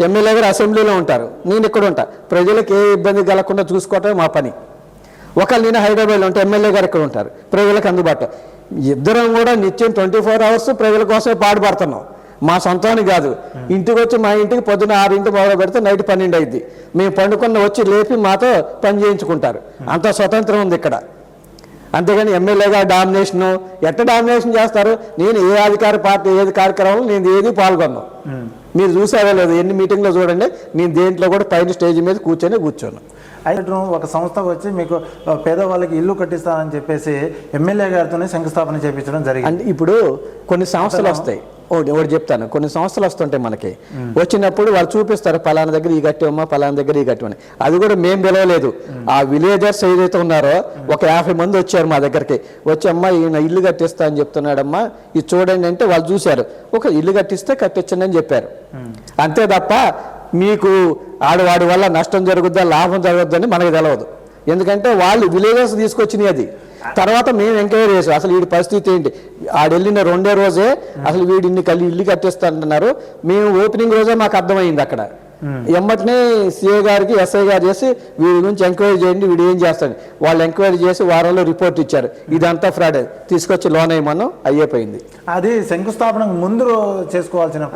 ఎమ్మెల్యే గారు అసెంబ్లీలో ఉంటారు, నేను ఇక్కడ ఉంటా. ప్రజలకు ఏ ఇబ్బంది కలగకుండా చూసుకోవటం మా పని. ఒకళ్ళు నేను హైదరాబాద్లో ఉంటే ఎమ్మెల్యే గారు ఇక్కడ ఉంటారు, ప్రజలకు అందుబాటులో. ఇద్దరం కూడా నిత్యం 24 అవర్స్ ప్రజల కోసమే పాటుపడుతున్నాం. మా సొంతానికి కాదు. ఇంటికి వచ్చి మా ఇంటికి పొద్దున 6 మొదలు పెడితే నైట్ 12 అయింది. మేము పండుకున్న వచ్చి లేపి మాతో పని చేయించుకుంటారు. అంత స్వతంత్రం ఉంది ఇక్కడ. అంతేగాని ఎమ్మెల్యేగా డామినేషను ఎట్ట డామినేషన్ చేస్తారు? నేను ఏ అధికార పార్టీ ఏది కార్యక్రమంలో నేను ఏది పాల్గొన్నాను. మీరు చూసారో లేదు, ఎన్ని మీటింగ్లో చూడండి, నేను దేంట్లో కూడా పైన స్టేజ్ మీద కూర్చోను. అయితే ఒక సంస్థ వచ్చి మీకు పేదవాళ్ళకి ఇల్లు కట్టిస్తానని చెప్పేసి ఎమ్మెల్యే గారితోనే శంకుస్థాపన చేయించడం జరిగింది. అంటే ఇప్పుడు కొన్ని సంస్థలు వస్తాయి, ఒకటి చెప్తాను, కొన్ని సంస్థలు వస్తుంటాయి మనకి. వచ్చినప్పుడు వాళ్ళు చూపిస్తారు పలానా దగ్గర ఈ కట్టేవమ్మా, పలానా దగ్గర ఈ కట్టమని. అది కూడా మేము పిలవలేదు. ఆ విలేజర్స్ ఏదైతే ఉన్నారో ఒక 50 మంది వచ్చారు మా దగ్గరికి. వచ్చి అమ్మా ఈయన ఇల్లు కట్టిస్తా అని చెప్తున్నాడమ్మా, ఇది చూడండి అంటే వాళ్ళు చూశారు. ఒక ఇల్లు కట్టిస్తే కట్టించండి అని చెప్పారు. అంతే తప్ప మీకు వాడి వల్ల నష్టం జరుగుద్దా లాభం జరగద్దని మనకు తెలియదు. ఎందుకంటే వాళ్ళు విలేజర్స్ తీసుకొచ్చినాయి. అది తర్వాత మేము ఎంక్వైరీ చేసాం అసలు వీడి పరిస్థితి ఏంటి. ఆడెళ్ళిన 2వ రోజే అసలు వీడిని ఇల్లు కట్టిస్తా అంటున్నారు. మేము ఓపెనింగ్ రోజే మాకు అర్థమైంది. అక్కడ ఎమ్మటినే సిఏ గారికి ఎస్ఐ గారు చేసి వీడి గురించి ఎంక్వైరీ చేయండి, వీడు ఏం చేస్తాడు. వాళ్ళు ఎంక్వైరీ చేసి వారంలో రిపోర్ట్ ఇచ్చారు, ఇదంతా ఫ్రాడ్. తీసుకొచ్చి లోన్ అయ్యమనం అయిపోయింది. అది శంకుస్థాపన ముందు చేసుకోవాల్సిన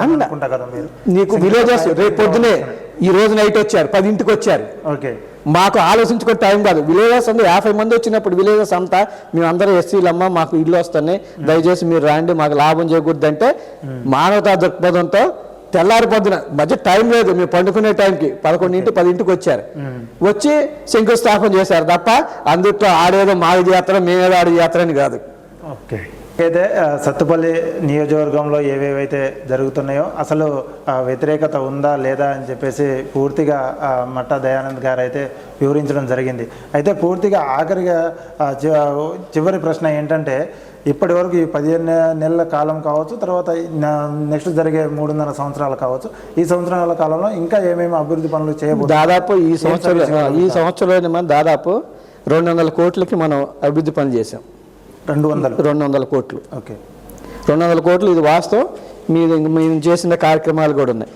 కదా మీరు. నీకు విలేజర్స్ రేపు పొద్దునే ఈ రోజు నైట్ వచ్చారు, 10ంటికి వచ్చారు. ఓకే, మాకు ఆలోచించుకునే టైం కాదు. విలేజర్స్ అంటే 50 మంది వచ్చినప్పుడు విలేజర్స్ అంతా మేమందరం ఎస్సీలమ్మ మాకు ఇల్లు వస్తున్నాయి, దయచేసి మీరు రాండి, మాకు లాభం చేయకూడదంటే మానవతా దృక్పథంతో తెల్లారి పొద్దున మధ్య టైం లేదు, మేము పండుకునే టైంకి 11 10ంటికి వచ్చారు. వచ్చి శంకుస్థాపన చేశారు తప్ప అందుట్లో ఆడేదో మాది జాతర మేమేదో ఆడే జాతర అని కాదు. ఓకే, అయితే సత్తుపల్లి నియోజకవర్గంలో ఏవేవైతే జరుగుతున్నాయో అసలు వ్యతిరేకత ఉందా లేదా అని చెప్పేసి పూర్తిగా మట్టా దయానంద్ గారు అయితే వివరించడం జరిగింది. అయితే పూర్తిగా ఆఖరిగా చివరి ప్రశ్న ఏంటంటే, ఇప్పటి వరకు ఈ 15 నెలల కాలం కావచ్చు, తర్వాత నెక్స్ట్ జరిగే 3.5 సంవత్సరాలు కావచ్చు, ఈ సంవత్సరాల కాలంలో ఇంకా ఏమేమి అభివృద్ధి పనులు చేయబోతున్నారు? దాదాపు ఈ సంవత్సరంలో మనం దాదాపు 200 కోట్లకి మనం అభివృద్ధి పనులు చేసాం. 200 కోట్లు. ఓకే, 200 కోట్లు. ఇది వాస్తవం. మేము చేసిన కార్యక్రమాలు కూడా ఉన్నాయి.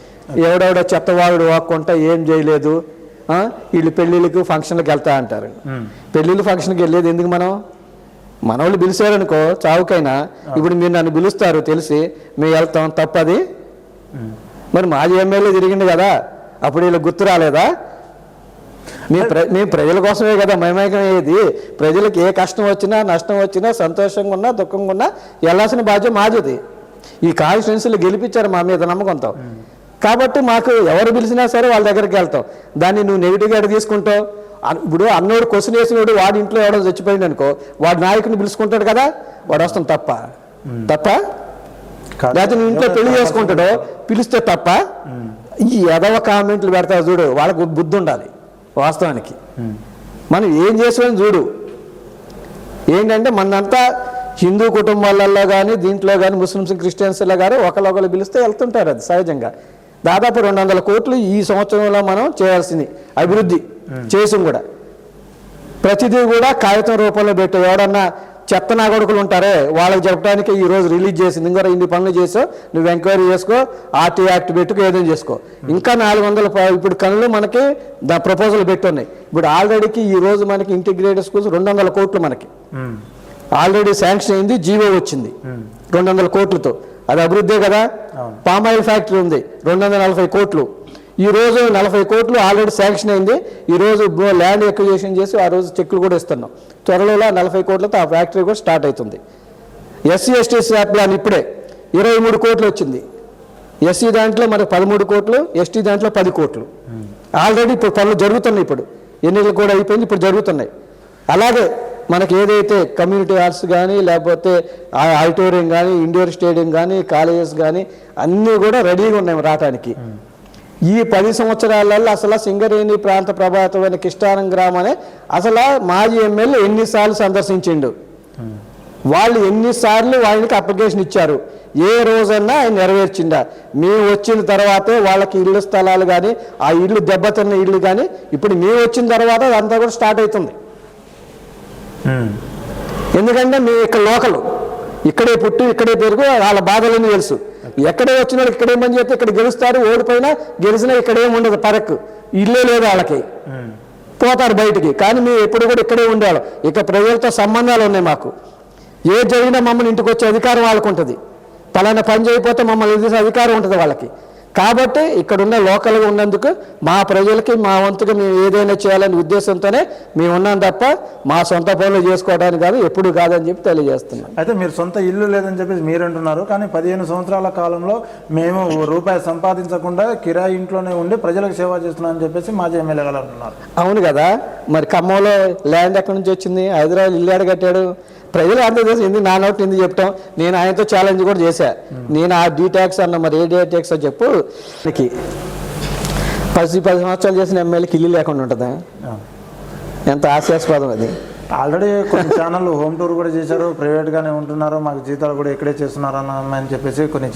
ఎవడెవడ చెత్తవాడు వాక్కుంటా ఏం చేయలేదు, వీళ్ళు పెళ్ళిళ్ళకి ఫంక్షన్లకు వెళ్తా అంటారు. పెళ్ళిళ్ళు ఫంక్షన్కి వెళ్ళేది ఎందుకు? మన వాళ్ళు పిలిచారనుకో చావుకైనా, ఇప్పుడు మీరు నన్ను పిలుస్తారు తెలిసి మేము వెళ్తాం, తప్పది. మరి మాజీ ఎమ్మెల్యే తిరిగింది కదా, అప్పుడు వీళ్ళకి గుర్తు రాలేదా? మేము ప్రజల కోసమే కదా మమేకమయ్యేది. ప్రజలకు ఏ కష్టం వచ్చినా నష్టం వచ్చినా సంతోషంగా ఉన్నా దుఃఖంగా ఉన్నా వెళ్ళాల్సిన బాధ్యత మాది. ఈ కాన్స్టిట్యున్సీలు గెలిపించారు మా మీద నమ్మకంతో. కాబట్టి మాకు ఎవరు పిలిచినా సరే వాళ్ళ దగ్గరికి వెళ్తాం. దాన్ని నువ్వు నెగిటివ్గా తీసుకుంటావు. ఇప్పుడు అన్నోడు క్వశ్చన్ వేసినోడు వాడి ఇంట్లో ఎవడో చచ్చిపోయింది అనుకో, వాడు నాయకుని పిలుచుకుంటాడు కదా, వాడు వస్తాం తప్ప లేకపోతే నువ్వు ఇంట్లో పెళ్లి చేసుకుంటాడో పిలిస్తే తప్ప. ఈ ఎదవ కామెంట్లు పెడతారు చూడు, వాళ్ళకు బుద్ధి ఉండాలి. వాస్తవానికి మనం ఏం చేసామని చూడు. ఏంటంటే మనంతా హిందూ కుటుంబాలలో కానీ దీంట్లో కానీ ముస్లిమ్స్ క్రిస్టియన్స్లో కానీ ఒకళ్ళు పిలిస్తే వెళ్తుంటారు. అది సహజంగా. దాదాపు 200 కోట్లు ఈ సంవత్సరంలో మనం చేయాల్సింది అభివృద్ధి చేసాం కూడా. ప్రతిదీ కూడా కాగితం రూపంలో పెట్టే. ఎవడన్నా చెత్త నాగొడుకులు ఉంటారే వాళ్ళకి చెప్పడానికి ఈ రోజు రిలీజ్ చేసింది. ఇంకా ఇన్ని పనులు చేసావు, నువ్వు ఎంక్వైరీ చేసుకో, ఆర్టీ యాక్ట్ పెట్టుకో, ఏదైనా చేసుకో. ఇంకా 400 ఇప్పుడు కనులు మనకి ప్రపోజల్ పెట్టున్నాయి. ఇప్పుడు ఆల్రెడీకి ఈ రోజు మనకి ఇంటిగ్రేటెడ్ స్కూల్స్ 200 కోట్లు మనకి ఆల్రెడీ శాంక్షన్ అయింది, జీవో వచ్చింది 200 కోట్లతో. అది అభివృద్ధే కదా. పామాయిల్ ఫ్యాక్టరీ ఉంది 240 కోట్లు. ఈ రోజు 40 కోట్లు ఆల్రెడీ శాంక్షన్ అయింది. ఈ రోజు ల్యాండ్ ఎక్విజిషన్ చేసి ఆ రోజు చెక్కులు కూడా ఇస్తున్నాం. త్వరలో 40 కోట్లతో ఆ ఫ్యాక్టరీ కూడా స్టార్ట్ అవుతుంది. ఎస్సీ ఎస్టీ స్లాబ్ ప్లాన్ ఇప్పుడే 23 కోట్లు వచ్చింది. ఎస్సీ దాంట్లో మరి 13 కోట్లు, ఎస్టీ దాంట్లో 10 కోట్లు. ఆల్రెడీ ఇప్పుడు పనులు జరుగుతున్నాయి. ఇప్పుడు ఎన్నికలు కూడా అయిపోయింది, ఇప్పుడు జరుగుతున్నాయి. అలాగే మనకి ఏదైతే కమ్యూనిటీ హాల్స్ కానీ, లేకపోతే ఆడిటోరియం కానీ, ఇండోర్ స్టేడియం కానీ, కాలేజెస్ కానీ అన్నీ కూడా రెడీగా ఉన్నాయి రావడానికి. ఈ 10 సంవత్సరాలలో అసలు సింగరేణి ప్రాంత ప్రభావితమైన కిష్టారం గ్రామాన్ని అసలు మాజీ ఎమ్మెల్యే ఎన్నిసార్లు సందర్శించిండు, వాళ్ళు ఎన్నిసార్లు వాళ్ళకి అప్లికేషన్ ఇచ్చారు, ఏ రోజన్నా ఆయన నెరవేర్చిండా? మేము వచ్చిన తర్వాతే వాళ్ళకి ఇళ్ళు స్థలాలు కానీ, ఆ ఇళ్ళు దెబ్బతిన్న ఇళ్ళు కానీ, ఇప్పుడు మేము వచ్చిన తర్వాత అదంతా కూడా స్టార్ట్ అవుతుంది. ఎందుకంటే మేము ఇక్కడ లోకలు, ఇక్కడే పుట్టి ఇక్కడే పెరుగు, వాళ్ళ బాధలన్నీ తెలుసు. ఎక్కడే వచ్చిన వాళ్ళు ఇక్కడే పని చేస్తే ఇక్కడ గెలుస్తారు, ఓడిపోయినా గెలిచినా ఇక్కడేం ఉండదు, పరకు ఇల్లే లేదు వాళ్ళకి, పోతారు బయటికి. కానీ మేము ఎప్పుడు కూడా ఇక్కడే ఉండేవాళ్ళం. ఇక ప్రజలతో సంబంధాలు ఉన్నాయి మాకు. ఏ జరిగినా మమ్మల్ని ఇంటికి వచ్చే అధికారం వాళ్ళకు ఉంటుంది. పలానా పని చేయకపోతే మమ్మల్ని ఎదిసే అధికారం ఉంటుంది వాళ్ళకి. కాబట్టి ఇక్కడున్న లోకల్గా ఉన్నందుకు మా ప్రజలకి మా వంతుగా మేము ఏదైనా చేయాలనే ఉద్దేశంతోనే మేము ఉన్నాం తప్ప మా సొంత పనులు చేసుకోవడానికి కాదు, ఎప్పుడు కాదని చెప్పి తెలియజేస్తున్నాం. అయితే మీరు సొంత ఇల్లు లేదని చెప్పేసి మీరు అంటున్నారు, కానీ 15 సంవత్సరాల కాలంలో మేము రూపాయి సంపాదించకుండా కిరాయి ఇంట్లోనే ఉండి ప్రజలకు సేవ చేస్తున్నామని చెప్పేసి మాజీ ఎమ్మెల్యే గారు అంటున్నారు. అవును కదా. మరి ఖమ్మంలో ల్యాండ్ ఎక్కడి నుంచి వచ్చింది? హైదరాబాద్ ఇల్లు కట్టాడు. ప్రజలు అర్థం చేసి ఎందుకు నా నోటి ఎందుకు చెప్తాం? నేను ఆయనతో ఛాలెంజ్ కూడా చేశా. నేను ఆ డీటాక్స్ అన్న మరి ఏ డీటాక్స్ చెప్పు. 10 సంవత్సరాలు చేసిన ఎమ్మెల్యేకి ఇల్లు లేకుండా ఉంటుందా? ఎంత హాస్యాస్పదం అది. ఆల్రెడీ కొన్ని ఛానళ్ళు హోమ్ టూర్ కూడా చేశారు, ప్రైవేట్గానే ఉంటున్నారు, మాకు జీతాలు కూడా ఇక్కడే చేస్తున్నారు అని చెప్పేసి కొన్ని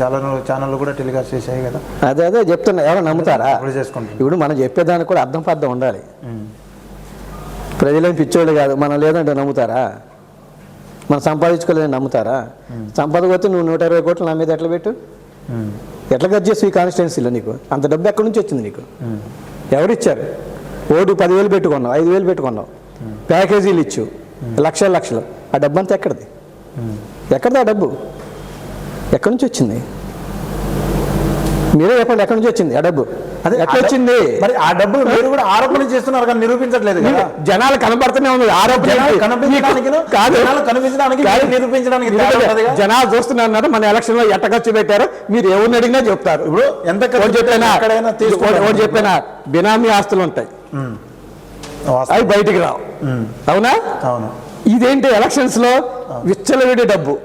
ఛానళ్ళు కూడా టెలికాస్ట్ చేశాయి కదా. అదే చెప్తున్నా. ఎవరు నమ్ముతారా? చేసుకుంటారు. ఇప్పుడు మనం చెప్పేదానికి కూడా అర్థం పర్థం ఉండాలి. ప్రజలేం పిచ్చోళ్ళు కాదు. మనం లేదంటే నమ్ముతారా? మనం సంపాదించుకోలేదని నమ్ముతారా? సంపాదకపోతే నువ్వు 120 కోట్లు నా మీద ఎట్లా పెట్టు? ఎట్లా ఖర్చు చేసి ఈ కాన్స్టిట్యున్సీలో నీకు అంత డబ్బు ఎక్కడి నుంచి వచ్చింది నీకు? ఎవరిచ్చారు? ఓటు 10,000 పెట్టుకున్నావు, 5,000 పెట్టుకున్నావు, ప్యాకేజీలు ఇచ్చు లక్షలు. ఆ డబ్బు అంతా ఎక్కడిది? ఎక్కడిది ఆ డబ్బు? ఎక్కడి నుంచి వచ్చింది? మీరే చెప్పండి, ఎక్కడి నుంచి వచ్చింది ఆ డబ్బు? అదే ఎట్లా వచ్చింది? మరి ఆ డబ్బులు మీరు కూడా ఆరోపణలు చేస్తున్నారు కానీ నిరూపించట్లేదు కదా. జనాలు కనబడుతూనే ఉంది. జనాలు చూస్తున్నారు. మన ఎలక్షన్ లో ఎట్ట ఖర్చు పెట్టారో మీరు ఎవరిని అడిగినా చెప్తారు. ఇప్పుడు ఎంత చెప్పినా బినామీ ఆస్తులు ఉంటాయి, అవి బయటికి రావు. అవునా? అవును. ఇదేంటి ఎలక్షన్స్ లో విచ్చలవిడి డబ్బు.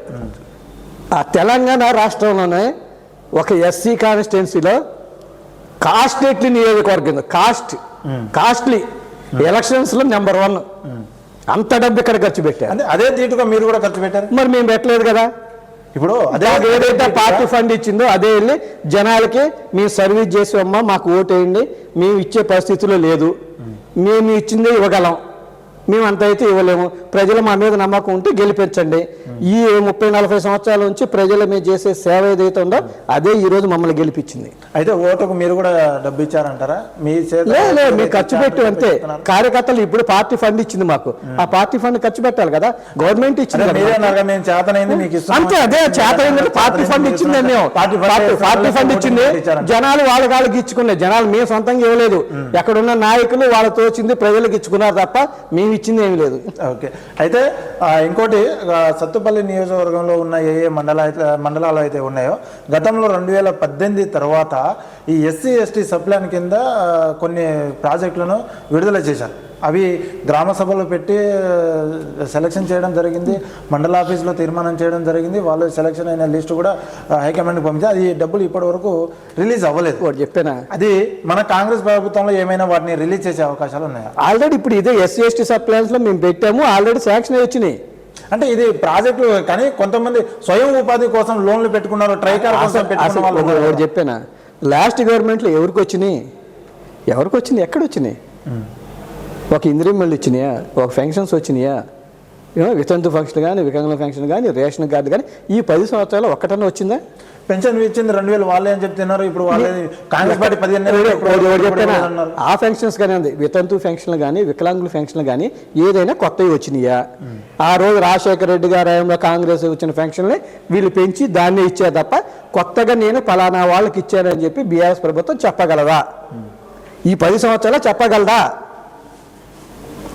ఆ తెలంగాణ రాష్ట్రంలోనే ఒక ఎస్సీ కాన్స్టిట్యున్సీలో కాస్ట్లీ నియోజకవర్గం, కాస్ట్లీ ఎలక్షన్స్ లో నెంబర్ 1. అంత డబ్బు ఇక్కడ ఖర్చు పెట్టారు. అదే తీటుగా మీరు కూడా ఖర్చు పెట్టారు. మరి మేము పెట్టలేదు కదా. ఇప్పుడు అదే ఏదైతే పార్టీ ఫండ్ ఇచ్చిందో అదే వెళ్ళి జనాలకి మేము సర్వీస్ చేసామమ్మా, మాకు ఓటేయండి, మేము ఇచ్చే పరిస్థితిలో లేదు, మేము ఇచ్చిందే ఇవ్వగలం, మేము అంత అయితే ఇవ్వలేము, ప్రజలు మా మీద నమ్మకం ఉంటే గెలిపించండి. ఈ 30-40 సంవత్సరాల నుంచి ప్రజల మీద చేసే సేవ ఏదైతే ఉందో అదే ఈ రోజు మమ్మల్ని గెలిపించింది. అయితే ఓటుకు మీరు కూడా డబ్బు ఇచ్చారంటారా? మీరు ఖర్చు పెట్టి అంతే. కార్యకర్తలు ఇప్పుడు పార్టీ ఫండ్ ఇచ్చింది మాకు, ఆ పార్టీ ఫండ్ ఖర్చు పెట్టాలి కదా. గవర్నమెంట్ ఇచ్చింది అంతే. అదే చేతనైంది పార్టీ ఫండ్ ఇచ్చింది. మేము పార్టీ ఫండ్ ఇచ్చింది, జనాలు వాళ్ళకి ఇచ్చుకున్నాయి. జనాలు మేము సొంతంగా ఇవ్వలేదు. ఎక్కడున్న నాయకులు వాళ్ళ తోచింది ప్రజలకు ఇచ్చుకున్నారు తప్ప మేము ఇచ్చింది ఏమి లేదు. ఓకే. అయితే ఇంకోటి, సత్తుపల్లి నియోజకవర్గంలో ఉన్న ఏ మండలాలు అయితే ఉన్నాయో గతంలో 2018 తర్వాత ఈ ఎస్సీ ఎస్టీ సప్లాన్ కింద కొన్ని ప్రాజెక్టులను విడుదల చేశారు. అవి గ్రామ సభలో పెట్టి సెలక్షన్ చేయడం జరిగింది, మండల ఆఫీస్లో తీర్మానం చేయడం జరిగింది. వాళ్ళు సెలక్షన్ అయిన లిస్టు కూడా హైకమాండ్కి పంపించారు. అది డబ్బులు ఇప్పటి వరకు రిలీజ్ అవ్వలేదు. చెప్పానా? అది మన కాంగ్రెస్ ప్రభుత్వంలో ఏమైనా వాటిని రిలీజ్ చేసే అవకాశాలు ఉన్నాయా? ఆల్రెడీ ఇప్పుడు ఇదే ఎస్సీ ఎస్టీ సప్లాన్స్లో మేము పెట్టాము, ఆల్రెడీ శాంక్షన్ వచ్చినాయి. అంటే ఇది ప్రాజెక్టు, కానీ కొంతమంది స్వయం ఉపాధి కోసం లోన్లు పెట్టుకున్నారు, ట్రైకార్ కోసం పెట్టుకున్నారు. చెప్పానా? లాస్ట్ గవర్నమెంట్లో ఎవరికి వచ్చినాయి? ఎక్కడ వచ్చినాయి? ఒక ఇందిరమ్మలు ఇచ్చినాయా? ఒక ఫంక్షన్స్ వచ్చినాయా? వితంతు ఫంక్షన్ కానీ, వికలాంగుల ఫంక్షన్ కానీ, రేషన్ కార్డు కానీ ఈ 10 సంవత్సరాలు ఒక్కటన్నా వచ్చిందా? పెన్షన్ ఇచ్చింది 2000 వాళ్ళే అని చెప్తున్నారు. ఇప్పుడు వాళ్ళే కాంగ్రెస్ పార్టీ 15 ఆ ఫంక్షన్స్ కానీ ఉంది. వితంతు ఫంక్షన్లు కానీ, వికలాంగుల ఫంక్షన్లు కానీ ఏదైనా కొత్తవి వచ్చినాయా? ఆ రోజు రాజశేఖర రెడ్డి గారి హయాంలో కాంగ్రెస్ వచ్చిన ఫంక్షన్లే వీళ్ళు పెంచి దాన్నే ఇచ్చారు తప్ప కొత్తగా నేను ఫలానా వాళ్ళకి ఇచ్చానని చెప్పి బీఆర్ఎస్ ప్రభుత్వం చెప్పగలదా? ఈ 10 సంవత్సరాలు చెప్పగలదా?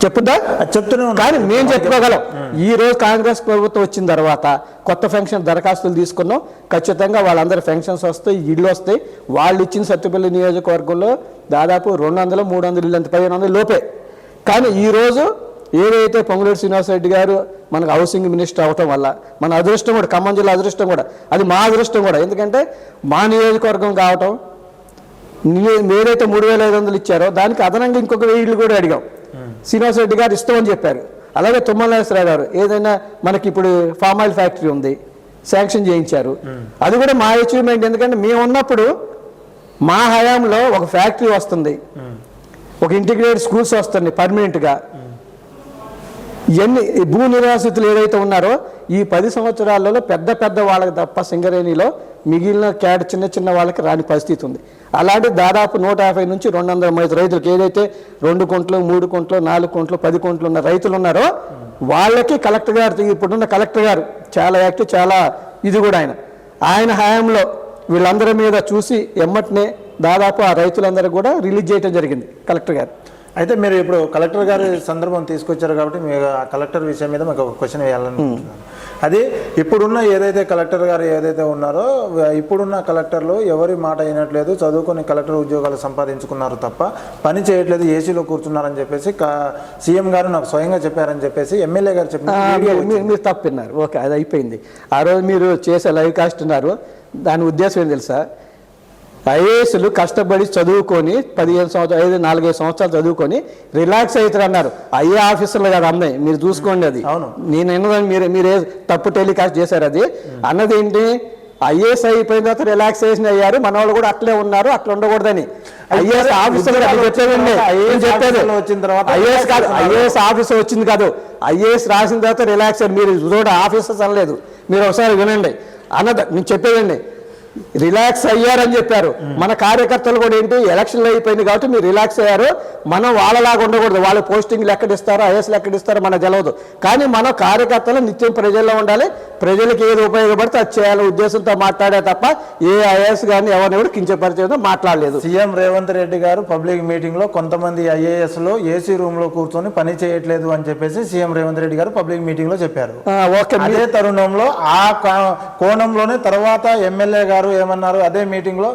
చెప్పుద్దా? చెప్తున్నాం. కానీ మేము చెప్పుకోగలం. ఈ రోజు కాంగ్రెస్ ప్రభుత్వం వచ్చిన తర్వాత కొత్త ఫంక్షన్ దరఖాస్తులు తీసుకున్నాం. ఖచ్చితంగా వాళ్ళందరూ ఫంక్షన్స్ వస్తాయి, ఇళ్ళు వస్తాయి. వాళ్ళు ఇచ్చిన సత్తుపల్లి నియోజకవర్గంలో దాదాపు 200-300 ఇల్లు, 1500 లోపే. కానీ ఈరోజు ఏదైతే పొంగులేటి శ్రీనివాసరెడ్డి గారు మనకు హౌసింగ్ మినిస్టర్ అవటం వల్ల మన అదృష్టం కూడా, ఖమ్మం జిల్లా అదృష్టం కూడా, అది మా అదృష్టం కూడా. ఎందుకంటే మా నియోజకవర్గం కావటం, ఏదైతే 3500 ఇచ్చారో దానికి అదనంగా ఇంకొక 1000 ఇళ్ళు కూడా అడిగాం. శ్రీనివాసరెడ్డి గారు ఇస్తామని చెప్పారు. అలాగే తుమ్మల నాగేశ్వరరావు గారు ఏదైనా మనకి ఇప్పుడు ఫామ్ ఆయిల్ ఫ్యాక్టరీ ఉంది, శాంక్షన్ చేయించారు. అది కూడా మా అచీవ్మెంట్. ఎందుకంటే మేము ఉన్నప్పుడు మా హయాంలో ఒక ఫ్యాక్టరీ వస్తుంది, ఒక ఇంటిగ్రేటెడ్ స్కూల్స్ వస్తుంది పర్మనెంట్గా. ఇవన్నీ భూ నివాసితులు ఏదైతే ఉన్నారో ఈ 10 సంవత్సరాలలో పెద్ద పెద్ద వాళ్ళకి తప్ప సింగరేణిలో మిగిలిన చిన్న చిన్న వాళ్ళకి రాని పరిస్థితి ఉంది. అలాంటి దాదాపు 150 నుంచి 200 మంది రైతులకు ఏదైతే 2 కుంటలు, 3 కుంటలు, 4 కుంటలు, 10 కుంటలు ఉన్న రైతులు ఉన్నారో వాళ్ళకి కలెక్టర్ గారు, ఇప్పుడున్న కలెక్టర్ గారు చాలా యాక్టివ్, చాలా ఇది కూడా ఆయన హయాంలో వీళ్ళందరి మీద చూసి ఎమ్మటనే దాదాపు ఆ రైతులందరూ కూడా రిలీజ్ చేయడం జరిగింది కలెక్టర్ గారు. అయితే మీరు ఇప్పుడు కలెక్టర్ గారి సందర్భం తీసుకొచ్చారు కాబట్టి మీరు ఆ కలెక్టర్ విషయం మీద మీకు ఒక క్వశ్చన్ వేయాలనుకుంటున్నాను. అది ఇప్పుడున్న ఏదైతే కలెక్టర్ గారు ఏదైతే ఉన్నారో ఇప్పుడున్న కలెక్టర్లు ఎవరి మాట అయినట్లేదు, చదువుకొని కలెక్టర్ ఉద్యోగాలు సంపాదించుకున్నారు తప్ప పని చేయట్లేదు, ఏసీలో కూర్చున్నారని చెప్పేసి సీఎం గారు నాకు స్వయంగా చెప్పారని చెప్పేసి ఎమ్మెల్యే గారు చెప్పిన మీరు తప్పిన్నారు. ఓకే, అది అయిపోయింది. ఆ రోజు మీరు చేసే లైవ్ కాస్ట్ ఉన్నారు, దాని ఉద్దేశం ఏం తెలుసా? ఐఏఎస్లు కష్టపడి చదువుకొని 4-5 సంవత్సరాలు చదువుకొని రిలాక్స్ అవుతారు అన్నారు. ఐఏ ఆఫీసర్లు కాదు అమ్మాయి, మీరు చూసుకోండి. అది నేను ఎన్నదని మీరే తప్పు టెలికాస్ట్ చేశారు. అది అన్నది ఏంటి? ఐఏఎస్ అయిపోయిన తర్వాత రిలాక్సేషన్ అయ్యారు, మన వాళ్ళు కూడా అట్లే ఉన్నారు, అట్లా ఉండకూడదని ఐఏఎస్ ఆఫీసర్ చెప్పేదండి. ఐఏఎస్ కాదు, ఐఏఎస్ ఆఫీసర్ వచ్చింది కాదు, ఐఏఎస్ రాసిన తర్వాత రిలాక్స్ అయ్యారు. మీరు చూడ ఆఫీసర్స్ అనలేదు, మీరు ఒకసారి వినండి అన్నది నేను చెప్పేదండి. రిలాక్స్ అయ్యారని చెప్పారు. మన కార్యకర్తలు కూడా ఏంటి, ఎలక్షన్లు అయిపోయింది కాబట్టి మీరు రిలాక్స్ అయ్యారు, మనం వాళ్ళలాగా ఉండకూడదు. వాళ్ళ పోస్టింగ్లు ఎక్కడిస్తారో, ఐఏఎస్లు ఎక్కడిస్తారో మనకు తెలియదు. కానీ మన కార్యకర్తలు నిత్యం ప్రజల్లో ఉండాలి, ప్రజలకు ఏది ఉపయోగపడితే అది చేయాలనే ఉద్దేశంతో మాట్లాడే తప్ప ఏ ఐఏఎస్ కానీ ఎవరిని కించపరిచేదో మాట్లాడలేదు. సీఎం రేవంత్ రెడ్డి గారు పబ్లిక్ మీటింగ్ లో కొంతమంది ఐఏఎస్లు ఏసీ రూమ్ లో కూర్చొని పని చేయట్లేదు అని చెప్పేసి సీఎం రేవంత్ రెడ్డి గారు పబ్లిక్ మీటింగ్ లో చెప్పారు. అదే తరుణంలో ఆ కోణంలోనే తర్వాత ఎమ్మెల్యే గారు ఏమన్నారు, అదే మీటింగ్ లో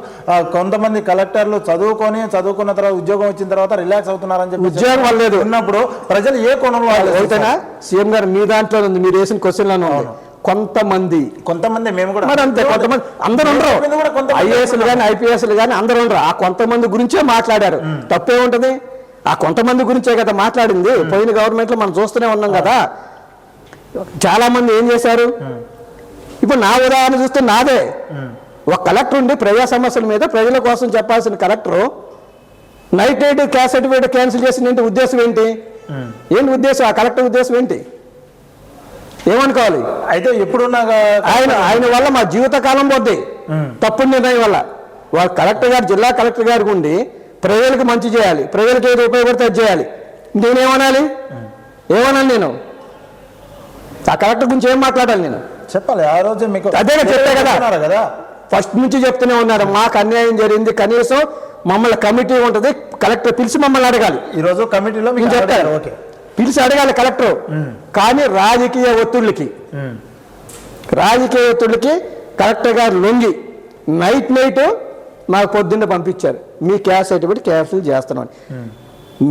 కొంతమంది కలెక్టర్లు చదువుకున్న తర్వాత ఉద్యోగం వచ్చిన తర్వాత రిలాక్స్ అవుతున్నారని చెప్పి ఉద్యోగం వల్లేదు ఉన్నప్పుడు ప్రజలు ఏ కోణంలో అవుతానా? సీఎం గారు మీ దాంట్లో ఉంది, మీరు వేసిన క్వశ్చన్లను కొంతమంది మేము కూడా అంతే, కొంతమంది అందరూ ఉండరు, ఐఏఎస్లు కానీ ఐపీఎస్లు కానీ అందరూ ఉండరు. ఆ కొంతమంది గురించే మాట్లాడారు. తప్పే ఉంటది? ఆ కొంతమంది గురించే కదా మాట్లాడింది. పోయిన గవర్నమెంట్ లో మనం చూస్తూనే ఉన్నాం కదా. చాలా మంది ఏం చేశారు? ఇప్పుడు నా ఉదాహరణ చూస్తే నాదే. ఒక కలెక్టర్ ఉండి ప్రజా సమస్యల మీద ప్రజల కోసం చెప్పాల్సిన collector night caste certificate cancel చేసిన ఉద్దేశం ఏంటి? ఏంటి ఉద్దేశం? ఆ కలెక్టర్ ఉద్దేశం ఏంటి? ఏమనుకోవాలి? అయితే ఎప్పుడున్నా ఆయన వల్ల మా జీవితకాలం పోద్ది, తప్పుడు నిర్ణయం వల్ల. వాళ్ళ కలెక్టర్ గారు, జిల్లా కలెక్టర్ గారికి ఉండి ప్రజలకు మంచి చేయాలి, ప్రజలకు ఏది ఉపయోగపడితే అది చేయాలి. నేనేమనాలి? నేను ఆ కలెక్టర్ గురించి ఏం మాట్లాడాలి? నేను చెప్పాలి. ఆ రోజు మీకు అదే చెప్పే కదా, ఫస్ట్ నుంచి చెప్తూనే ఉన్నారు మాకు అన్యాయం జరిగింది, కనీసం మమ్మల్ని కమిటీ ఉంటుంది, కలెక్టర్ పిలిచి మమ్మల్ని అడగాలి. ఈ రోజు కమిటీలో చెప్తారు, పిలిచి అడగాలి కలెక్టర్. కానీ రాజకీయ ఒత్తిళ్ళకి కలెక్టర్ గారు లొంగి నైట్ నాకు పొద్దున్న పంపించారు, మీ క్యాస్ట్ సర్టిఫికేట్ క్యాన్సిల్ చేస్తున్నాం.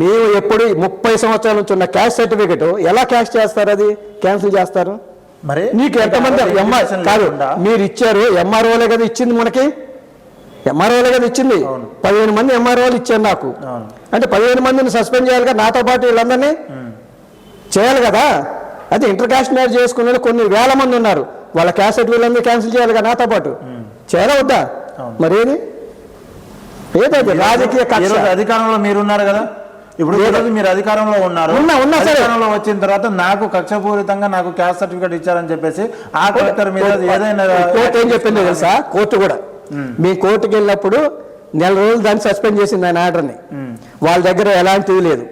మేము ఎప్పుడు 30 సంవత్సరాల నుంచి ఉన్న క్యాస్ట్ సర్టిఫికేట్ ఎలా క్యాస్ట్ చేస్తారు? అది క్యాన్సిల్ చేస్తారు. మరి నీకు ఎంతమంది కాదు మీరు ఇచ్చారు? ఎంఆర్ఓలే కదా ఇచ్చింది, మనకి ఎంఆర్ఓలే కదా ఇచ్చింది. 15 మంది ఎంఆర్ఓలు ఇచ్చారు నాకు. అంటే 15 మందిని సస్పెండ్ చేయాలి కదా, నాతో పాటు వీళ్ళందరినీ చేయాలి కదా. అది ఇంటర్ కాస్ట్ మ్యారేజ్ చేసుకునే కొన్ని వేల మంది ఉన్నారు, వాళ్ళ క్యాస్ట్ సర్టిఫికేట్ క్యాన్సిల్ చేయాలి కదా నాతో పాటు. చేయాలా వద్దా? మరేది ఏదైతే రాజకీయ అధికారంలో మీరున్నారు కదా, ఇప్పుడు ఈరోజు మీరు అధికారంలో ఉన్నారు, ఉన్నా సరే. అధికారంలో వచ్చిన తర్వాత నాకు కక్షపూరితంగా నాకు క్యాస్ట్ సర్టిఫికేట్ ఇచ్చారని చెప్పేసి ఆ కలెక్టర్ మీద ఏదైనా కోర్టు ఏం చెప్పిందో తెలుసా? కోర్టు కూడా మీ కోర్టుకి వెళ్ళినప్పుడు నెల రోజులు దాన్ని సస్పెండ్ చేసింది ఆయన ఆర్డర్ని. వాళ్ళ దగ్గర ఎలాంటిది లేదు,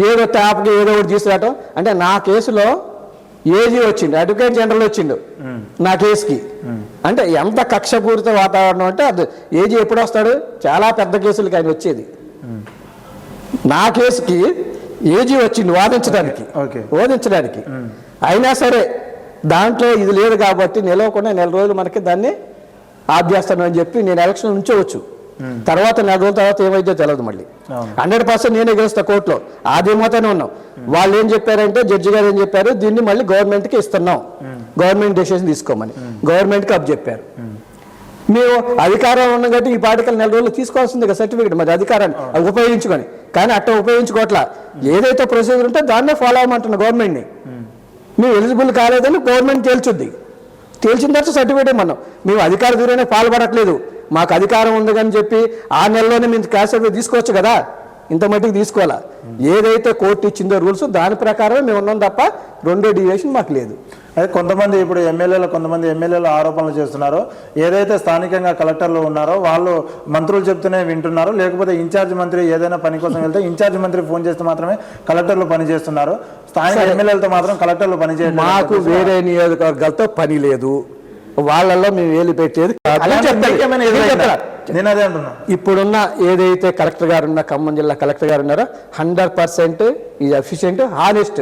ఏదో ట్యాప్కి ఏదో ఒకటి తీసుకురావటం. అంటే నా కేసులో ఏజీ వచ్చిండు, అడ్వకేట్ జనరల్ వచ్చిండు నా కేసుకి. అంటే ఎంత కక్షపూరిత వాతావరణం అంటే అది ఏజీ ఎప్పుడు వస్తాడు? చాలా పెద్ద కేసులకి ఆయన వచ్చేది. నా కేసుకి ఏజీ వచ్చింది వాదించడానికి. అయినా సరే దాంట్లో ఇది లేదు కాబట్టి నిలవకుండా నెల రోజులు మనకి దాన్ని ఆభ్యాస్తాను అని చెప్పి నేను ఎలక్షన్ ఉంచవచ్చు. తర్వాత నెల రోజుల తర్వాత ఏమైతే తెలియదు. మళ్ళీ 100% నేనే గెలుస్తా కోర్టులో, ఆదేమోతోనే ఉన్నాం. వాళ్ళు ఏం చెప్పారంటే, జడ్జి గారు ఏం చెప్పారు, దీన్ని మళ్ళీ గవర్నమెంట్కి ఇస్తున్నాం, గవర్నమెంట్ డెసిషన్ తీసుకోమని గవర్నమెంట్కి అప్ చెప్పారు. మేము అధికారం ఉన్న కాబట్టి ఈ పాటికల్ నెల రోజులు తీసుకోవాల్సింది కదా సర్టిఫికేట్, మరి అధికారాన్ని ఉపయోగించుకొని. కానీ అట్లా ఉపయోగించుకోవట్లా, ఏదైతే ప్రొసీజర్ ఉంటే దాన్నే ఫాలో అవ్వమంటున్నా గవర్నమెంట్ని. మేము ఎలిజిబుల్ కాలేదని గవర్నమెంట్ తేల్చిన తర్వాత సర్టిఫికేట్ ఇవ్వమన్నాం. మేము అధికార దూరానే పాల్పడట్లేదు, మాకు అధికారం ఉంది అని చెప్పి 6 నెలల్లోనే మేము క్యాష్ సర్టిఫికేట్ తీసుకోవచ్చు కదా, ఇంత మట్టికి తీసుకోవాలా? ఏదైతే కోర్టు ఇచ్చిందో రూల్స్ దాని ప్రకారమే మేము ఉన్నాం తప్ప రెండో డివియేషన్ మాకు లేదు. అయితే కొంతమంది ఇప్పుడు కొంతమంది ఎమ్మెల్యేలు ఆరోపణలు చేస్తున్నారు, ఏదైతే స్థానికంగా కలెక్టర్లు ఉన్నారో వాళ్ళు మంత్రులు చెప్తూనే వింటున్నారు, లేకపోతే ఇన్ఛార్జ్ మంత్రి ఏదైనా పని కోసం వెళ్తే ఇన్ఛార్జ్ మంత్రి ఫోన్ చేస్తే మాత్రమే కలెక్టర్లు పనిచేస్తున్నారు, స్థానిక ఎమ్మెల్యేలతో మాత్రం కలెక్టర్లు పనిచేయడం. మాకు వేరే నియోజకవర్గాలతో పని లేదు, వాళ్ళల్లో మేము వేలు పెట్టేది నేను అదే అంటున్నా. ఇప్పుడున్న ఏదైతే కలెక్టర్ గారు ఉన్న ఖమ్మం జిల్లా కలెక్టర్ గారు ఉన్నారో 100% ఈ ఎఫిషియెంట్, హానెస్ట్.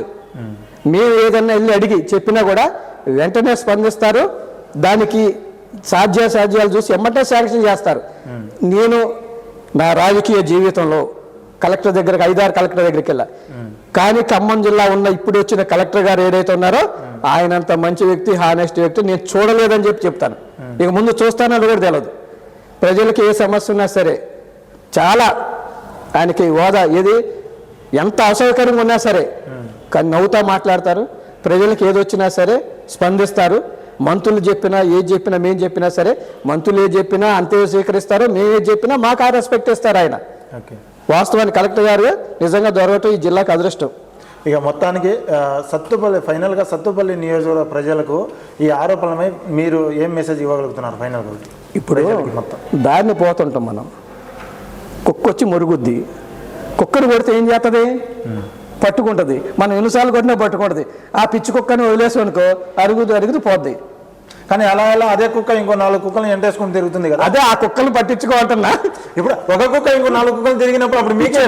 మేము ఏదన్నా వెళ్ళి అడిగి చెప్పినా కూడా వెంటనే స్పందిస్తారు, దానికి సాధ్యాలు చూసి ఎమ్మటే శాంక్షన్ చేస్తారు. నేను నా రాజకీయ జీవితంలో కలెక్టర్ దగ్గరకు 5-6 కలెక్టర్ దగ్గరికి వెళ్ళా, కానీ ఖమ్మం జిల్లా ఉన్న ఇప్పుడు వచ్చిన కలెక్టర్ గారు ఏదైతే ఉన్నారో ఆయనంత మంచి వ్యక్తి, హానెస్ట్ వ్యక్తి నేను చూడలేదని చెప్తాను. ఇక ముందు చూస్తానని కూడా తెలియదు. ప్రజలకి ఏ సమస్య ఉన్నా సరే చాలా ఆయనకి హోదా, ఏది ఎంత అసౌకర్యంగా ఉన్నా సరే కానీ నవ్వుతా మాట్లాడతారు. ప్రజలకు ఏదొచ్చినా సరే స్పందిస్తారు. మంత్రులు చెప్పినా ఏది చెప్పినా మేము చెప్పినా సరే, మంత్రులు ఏది చెప్పినా అంతే స్వీకరిస్తారు, మేము ఏది చెప్పినా మాకు ఆ రెస్పెక్ట్ ఇస్తారు ఆయన. వాస్తవానికి కలెక్టర్ గారు నిజంగా దొరకటం ఈ జిల్లాకు అదృష్టం. ఇక మొత్తానికి ఫైనల్గా సత్తుపల్లి నియోజకవర్గ ప్రజలకు ఈ ఆరోపణలపై మీరు ఏం మెసేజ్ ఇవ్వగలుగుతున్నారు ఫైనల్గా? ఇప్పుడు దారిని పోతుంటాం మనం, కుక్కొచ్చి మురుగుద్ది, కుక్కను కొడితే ఏం చేస్తుంది? పట్టుకుంటుంది. మనం ఎన్నిసార్లు కొట్టినా పట్టుకుంటుంది. ఆ పిచ్చి కుక్కని వదిలేసి అనుకో అరుగుతూ పోద్ది. కానీ అలా అదే కుక్క ఇంకో 4 కుక్కలను ఎంటేసుకుని తిరుగుతుంది కదా, అదే ఆ కుక్కలు పట్టించుకోవాలన్నా. ఇప్పుడు ఒక కుక్క ఇంకో 4 కుక్కలు తిరిగినప్పుడు అప్పుడు మీకే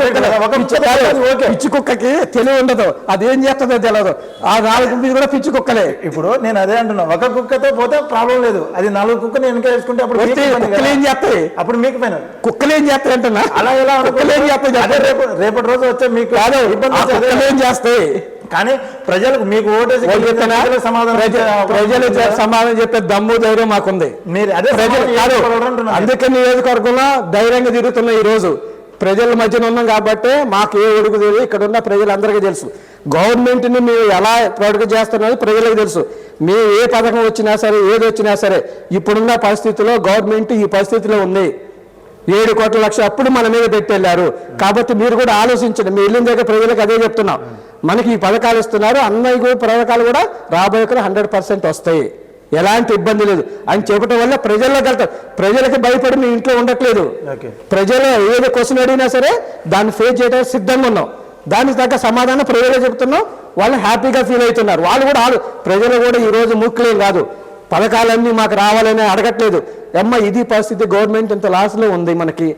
పిచ్చి కుక్కకి తెలివి ఉండదు, అదేం చేస్తుందో తెలియదు. ఆ 4 కూడా పిచ్చి కుక్కలే. ఇప్పుడు నేను అదే అంటున్నా, ఒక కుక్కతో పోతే ప్రాబ్లం లేదు, అది 4 కుక్కని వెనక వేసుకుంటే అప్పుడు కుక్కలు ఏం చేస్తాయి? అప్పుడు మీకు పైన కుక్కలు ఏం చేస్తాయి అంటున్నా. అలా ఎలా కుక్కలు ఏం చేస్తాయి? రేపటి రోజు వచ్చే మీకు ఇబ్బంది ఏం చేస్తాయి? కానీ ప్రజలకు మీకు ఓటేసి ప్రజలు సమాధానం చెప్పే దమ్ము ధైర్యం మాకుంది. అందుకే నియోజకవర్గంలో ధైర్యంగా తిరుగుతున్నాం. ఈ రోజు ప్రజల మధ్యన ఉన్నాం కాబట్టి మాకు ఏ ఒడుగు తెలియదు, ఇక్కడ ఉన్న ప్రజలందరికీ తెలుసు. గవర్నమెంట్ని మేము ఎలా ప్రొడక్ట్ చేస్తున్నది ప్రజలకు తెలుసు. మేము ఏ పథకం వచ్చినా సరే, ఏది వచ్చినా సరే, ఇప్పుడున్న పరిస్థితిలో గవర్నమెంట్ ఈ పరిస్థితిలో ఉంది. 7 కోట్ల లక్షలు అప్పుడు మన మీద పెట్టెళ్ళారు. కాబట్టి మీరు కూడా ఆలోచించండి. మీ ఇల్లు దగ్గర ప్రజలకు అదే చెప్తున్నాం, మనకి ఈ పథకాలు ఇస్తున్నారు, అన్ని పథకాలు కూడా రాబోయే 100% వస్తాయి, ఎలాంటి ఇబ్బంది లేదు అని చెప్పడం వల్ల ప్రజల్లోకి వెళ్తారు. ప్రజలకి భయపడి మీ ఇంట్లో ఉండట్లేదు. ప్రజలు ఏదో క్వశ్చన్ అడిగినా సరే దాన్ని ఫేస్ చేయడానికి సిద్ధంగా ఉన్నాం. దానికి తగ్గ సమాధానం ప్రజలే చెప్తున్నాం, వాళ్ళు హ్యాపీగా ఫీల్ అవుతున్నారు. వాళ్ళు కూడా ప్రజలు కూడా ఈరోజు మూర్ఖులేం కాదు, పథకాలన్నీ మాకు రావాలని అడగట్లేదు. ఇది పరిస్థితి, గవర్నమెంట్ ఇంత లాస్లో ఉంది, మనకి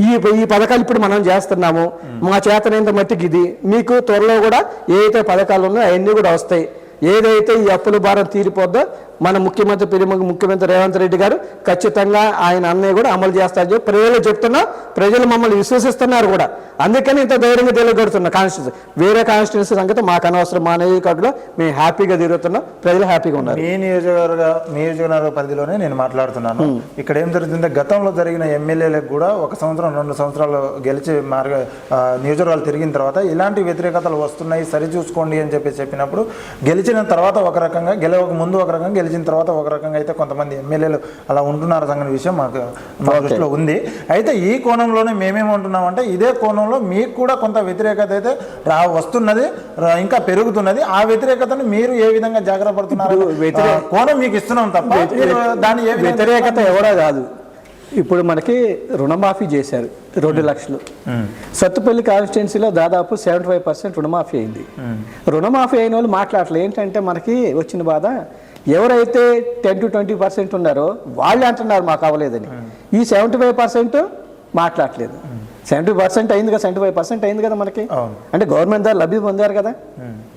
ఈ పథకాలు ఇప్పుడు మనం చేస్తున్నాము, మా చేతనైనంత మట్టికి ఇది. మీకు త్వరలో కూడా ఏదైతే పథకాలు ఉన్నాయో అవన్నీ కూడా వస్తాయి. ఏదైతే ఈ అప్పుల భారం తీరిపోద్దో మన ముఖ్యమంత్రి రేవంత్ రెడ్డి గారు ఖచ్చితంగా ఆయన అన్నయ్య కూడా అమలు చేస్తారని చెప్పి ప్రజలు చెప్తున్నా, ప్రజలు మమ్మల్ని విశ్వసిస్తున్నారు కూడా. అందుకని ఇంత ధైర్యంగా తెలియగడుతున్నా. కాన్స్టిట్యూన్సీ వేరే కాన్స్టిట్యూన్సీ సంగతి మాకు అనవసరం, మా నియోజకవర్గంలో మేము హ్యాపీగా తిరుగుతున్నాం, ప్రజలు హ్యాపీగా ఉన్నారు. మీ నియోజకవర్గ పరిధిలోనే నేను మాట్లాడుతున్నాను. ఇక్కడ ఏం జరుగుతుందంటే గతంలో జరిగిన ఎమ్మెల్యేలకు కూడా 1 సంవత్సరం 2 సంవత్సరాలు గెలిచి నియోజకవర్గాలు తిరిగిన తర్వాత ఇలాంటి వ్యతిరేకతలు వస్తున్నాయి, సరిచూసుకోండి అని చెప్పినప్పుడు గెలిచిన తర్వాత ఒక రకంగా, గెలవక ముందు ఒక రకంగా, గెలిచిన తర్వాత ఒక రకంగా అయితే కొంతమంది ఎమ్మెల్యేలు అలా ఉంటున్నారు సంగతి విషయం మా దృష్టిలో ఉంది. అయితే ఈ కోణంలోనే మేమేమంటున్నామంటే ఇదే కోణంలో మీకు కూడా కొంత వ్యతిరేకత అయితే వస్తున్నది, ఇంకా పెరుగుతున్నది. ఆ వ్యతిరేకతను మీరు ఏ విధంగా జాగ్రత్త పడుతున్నారు కోణం మీకు ఇస్తున్నాం తప్ప దాని వ్యతిరేకత ఎవరో కాదు. ఇప్పుడు మనకి రుణమాఫీ చేశారు 2 లక్షలు. సత్తుపల్లి కాన్స్టిట్యున్సీలో దాదాపు 75% రుణమాఫీ అయింది. రుణమాఫీ అయిన వాళ్ళు మాట్లాడలేదు. ఏంటంటే మనకి వచ్చిన బాధ, ఎవరైతే 10 to 20% ఉన్నారో వాళ్ళే అంటున్నారు మాకు అవ్వలేదని. ఈ 75% మాట్లాడలేదు. 70% అయింది కదా, 75% అయింది కదా మనకి. అంటే గవర్నమెంట్ ద్వారా లబ్ధి పొందారు కదా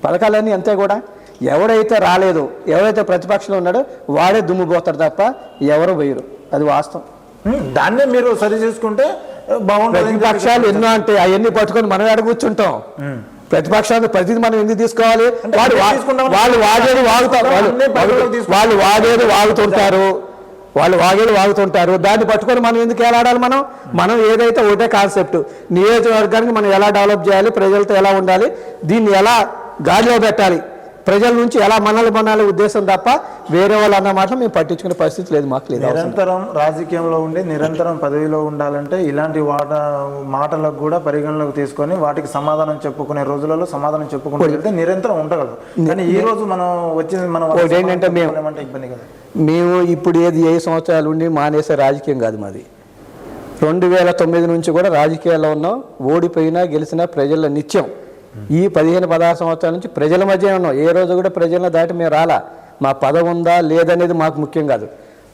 పథకాలన్నీ. అంతే కూడా ఎవడైతే రాలేదో, ఎవరైతే ప్రతిపక్షంలో ఉన్నాడో వాడే దుమ్ము పోతాడు తప్ప ఎవరు వేయరు. అది వాస్తవం. దాన్నే మీరు సరి చేసుకుంటే బాగుంటుంది. ప్రతిపక్షాలు ఎన్నో అంటే అవన్నీ పట్టుకొని మనం ఎడ కూర్చుంటాం. ప్రతిపక్షాలు ప్రతిదీ మనం ఎందుకు తీసుకోవాలి? వాళ్ళు వాగేది వాగుతుంటారు. దాన్ని పట్టుకొని మనం ఎందుకు ఎలాడాలి? మనం ఏదైతే ఒకటే కాన్సెప్ట్, నియోజకవర్గానికి మనం ఎలా డెవలప్ చేయాలి, ప్రజలతో ఎలా ఉండాలి, దీన్ని ఎలా గాలిలో పెట్టాలి, ప్రజల నుంచి ఎలా మనాలి ఉద్దేశం తప్ప వేరే వాళ్ళు అన్న మాటలు మేము పట్టించుకునే పరిస్థితి లేదు. మాకు లేదు. నిరంతరం రాజకీయంలో ఉండి నిరంతరం పదవిలో ఉండాలంటే ఇలాంటి మాటలకు కూడా పరిగణలోకి తీసుకొని వాటికి సమాధానం చెప్పుకునే రోజులలో సమాధానం చెప్పుకుంటూ వెళ్తే నిరంతరం ఉండగలదు. కానీ ఈ రోజు మనం వచ్చింది ఏంటంటే ఇబ్బంది కదా. మేము ఇప్పుడు ఏది 7 సంవత్సరాలు ఉండి మానేసే రాజకీయం కాదు మాది. 2009 నుంచి కూడా రాజకీయాల్లో ఉన్నాం. ఓడిపోయినా గెలిచినా ప్రజల నిత్యం. ఈ 15-16 సంవత్సరాల నుంచి ప్రజల మధ్య ఉన్నాం. ఏ రోజు కూడా ప్రజలను దాటి మేము రాలా. మా పదవి ఉందా లేదనేది మాకు ముఖ్యం కాదు.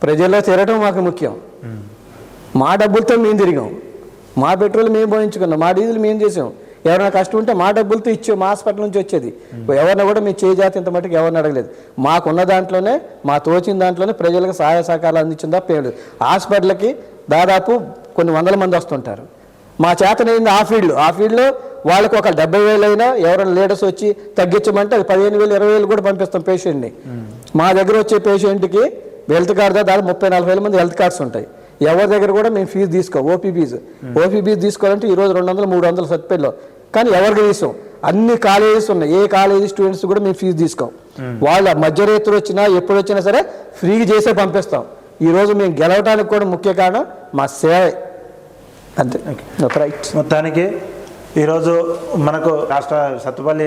ప్రజల్లో తిరగడం మాకు ముఖ్యం. మా డబ్బులతో మేము తిరిగాం, మా పెట్రోల్ మేము పోయించుకున్నాం, మా డీజిల్ మేము చేసాం. ఎవరైనా కష్టం ఉంటే మా డబ్బులతో ఇచ్చాం, మా హాస్పిటల్ నుంచి వచ్చేది. ఎవరిని కూడా మేము చేజాతి ఇంత మట్టుకు ఎవరిని అడగలేదు. మాకున్న దాంట్లోనే, మా తోచిన దాంట్లోనే ప్రజలకు సహాయ సహకారాలు అందించిన తప్ప ఏం లేదు. హాస్పిటల్కి దాదాపు కొన్ని వందల మంది వస్తుంటారు. మా చేతనైంది ఆ ఫీల్డ్లో వాళ్ళకు ఒక 70,000 అయినా ఎవరైనా లీడర్స్ వచ్చి తగ్గించమంటే అది 15,000, 20,000 కూడా పంపిస్తాం పేషెంట్ని. మా దగ్గర వచ్చే పేషెంట్కి హెల్త్ కార్డు దాదాపు 30-40,000 మంది హెల్త్ కార్డ్స్ ఉంటాయి. ఎవరి దగ్గర కూడా మేము ఫీజు తీసుకో. ఓపీ ఫీజు తీసుకోవాలంటే ఈరోజు 200-300 సత్పేల్లో. కానీ ఎవరికి తీసుకోం. అన్ని కాలేజెస్ ఉన్నాయి, ఏ కాలేజీ స్టూడెంట్స్ కూడా మేము ఫీజు తీసుకోం. వాళ్ళ మధ్యరేతులు వచ్చినా ఎప్పుడు వచ్చినా సరే ఫ్రీగా చేసే పంపిస్తాం. ఈరోజు మేము గెలవడానికి కూడా ముఖ్య కారణం మా సేవే. అంతే. రైట్. మొత్తానికి ఈరోజు మనకు రాష్ట్ర సత్తుపల్లి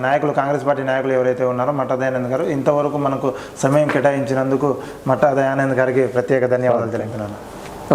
నాయకులు, కాంగ్రెస్ పార్టీ నాయకులు ఎవరైతే ఉన్నారో మట్టా దయానంద్ గారు, ఇంతవరకు మనకు సమయం కేటాయించినందుకు మట్టా దయానంద్ గారికి ప్రత్యేక ధన్యవాదాలు తెలుపుతున్నాను.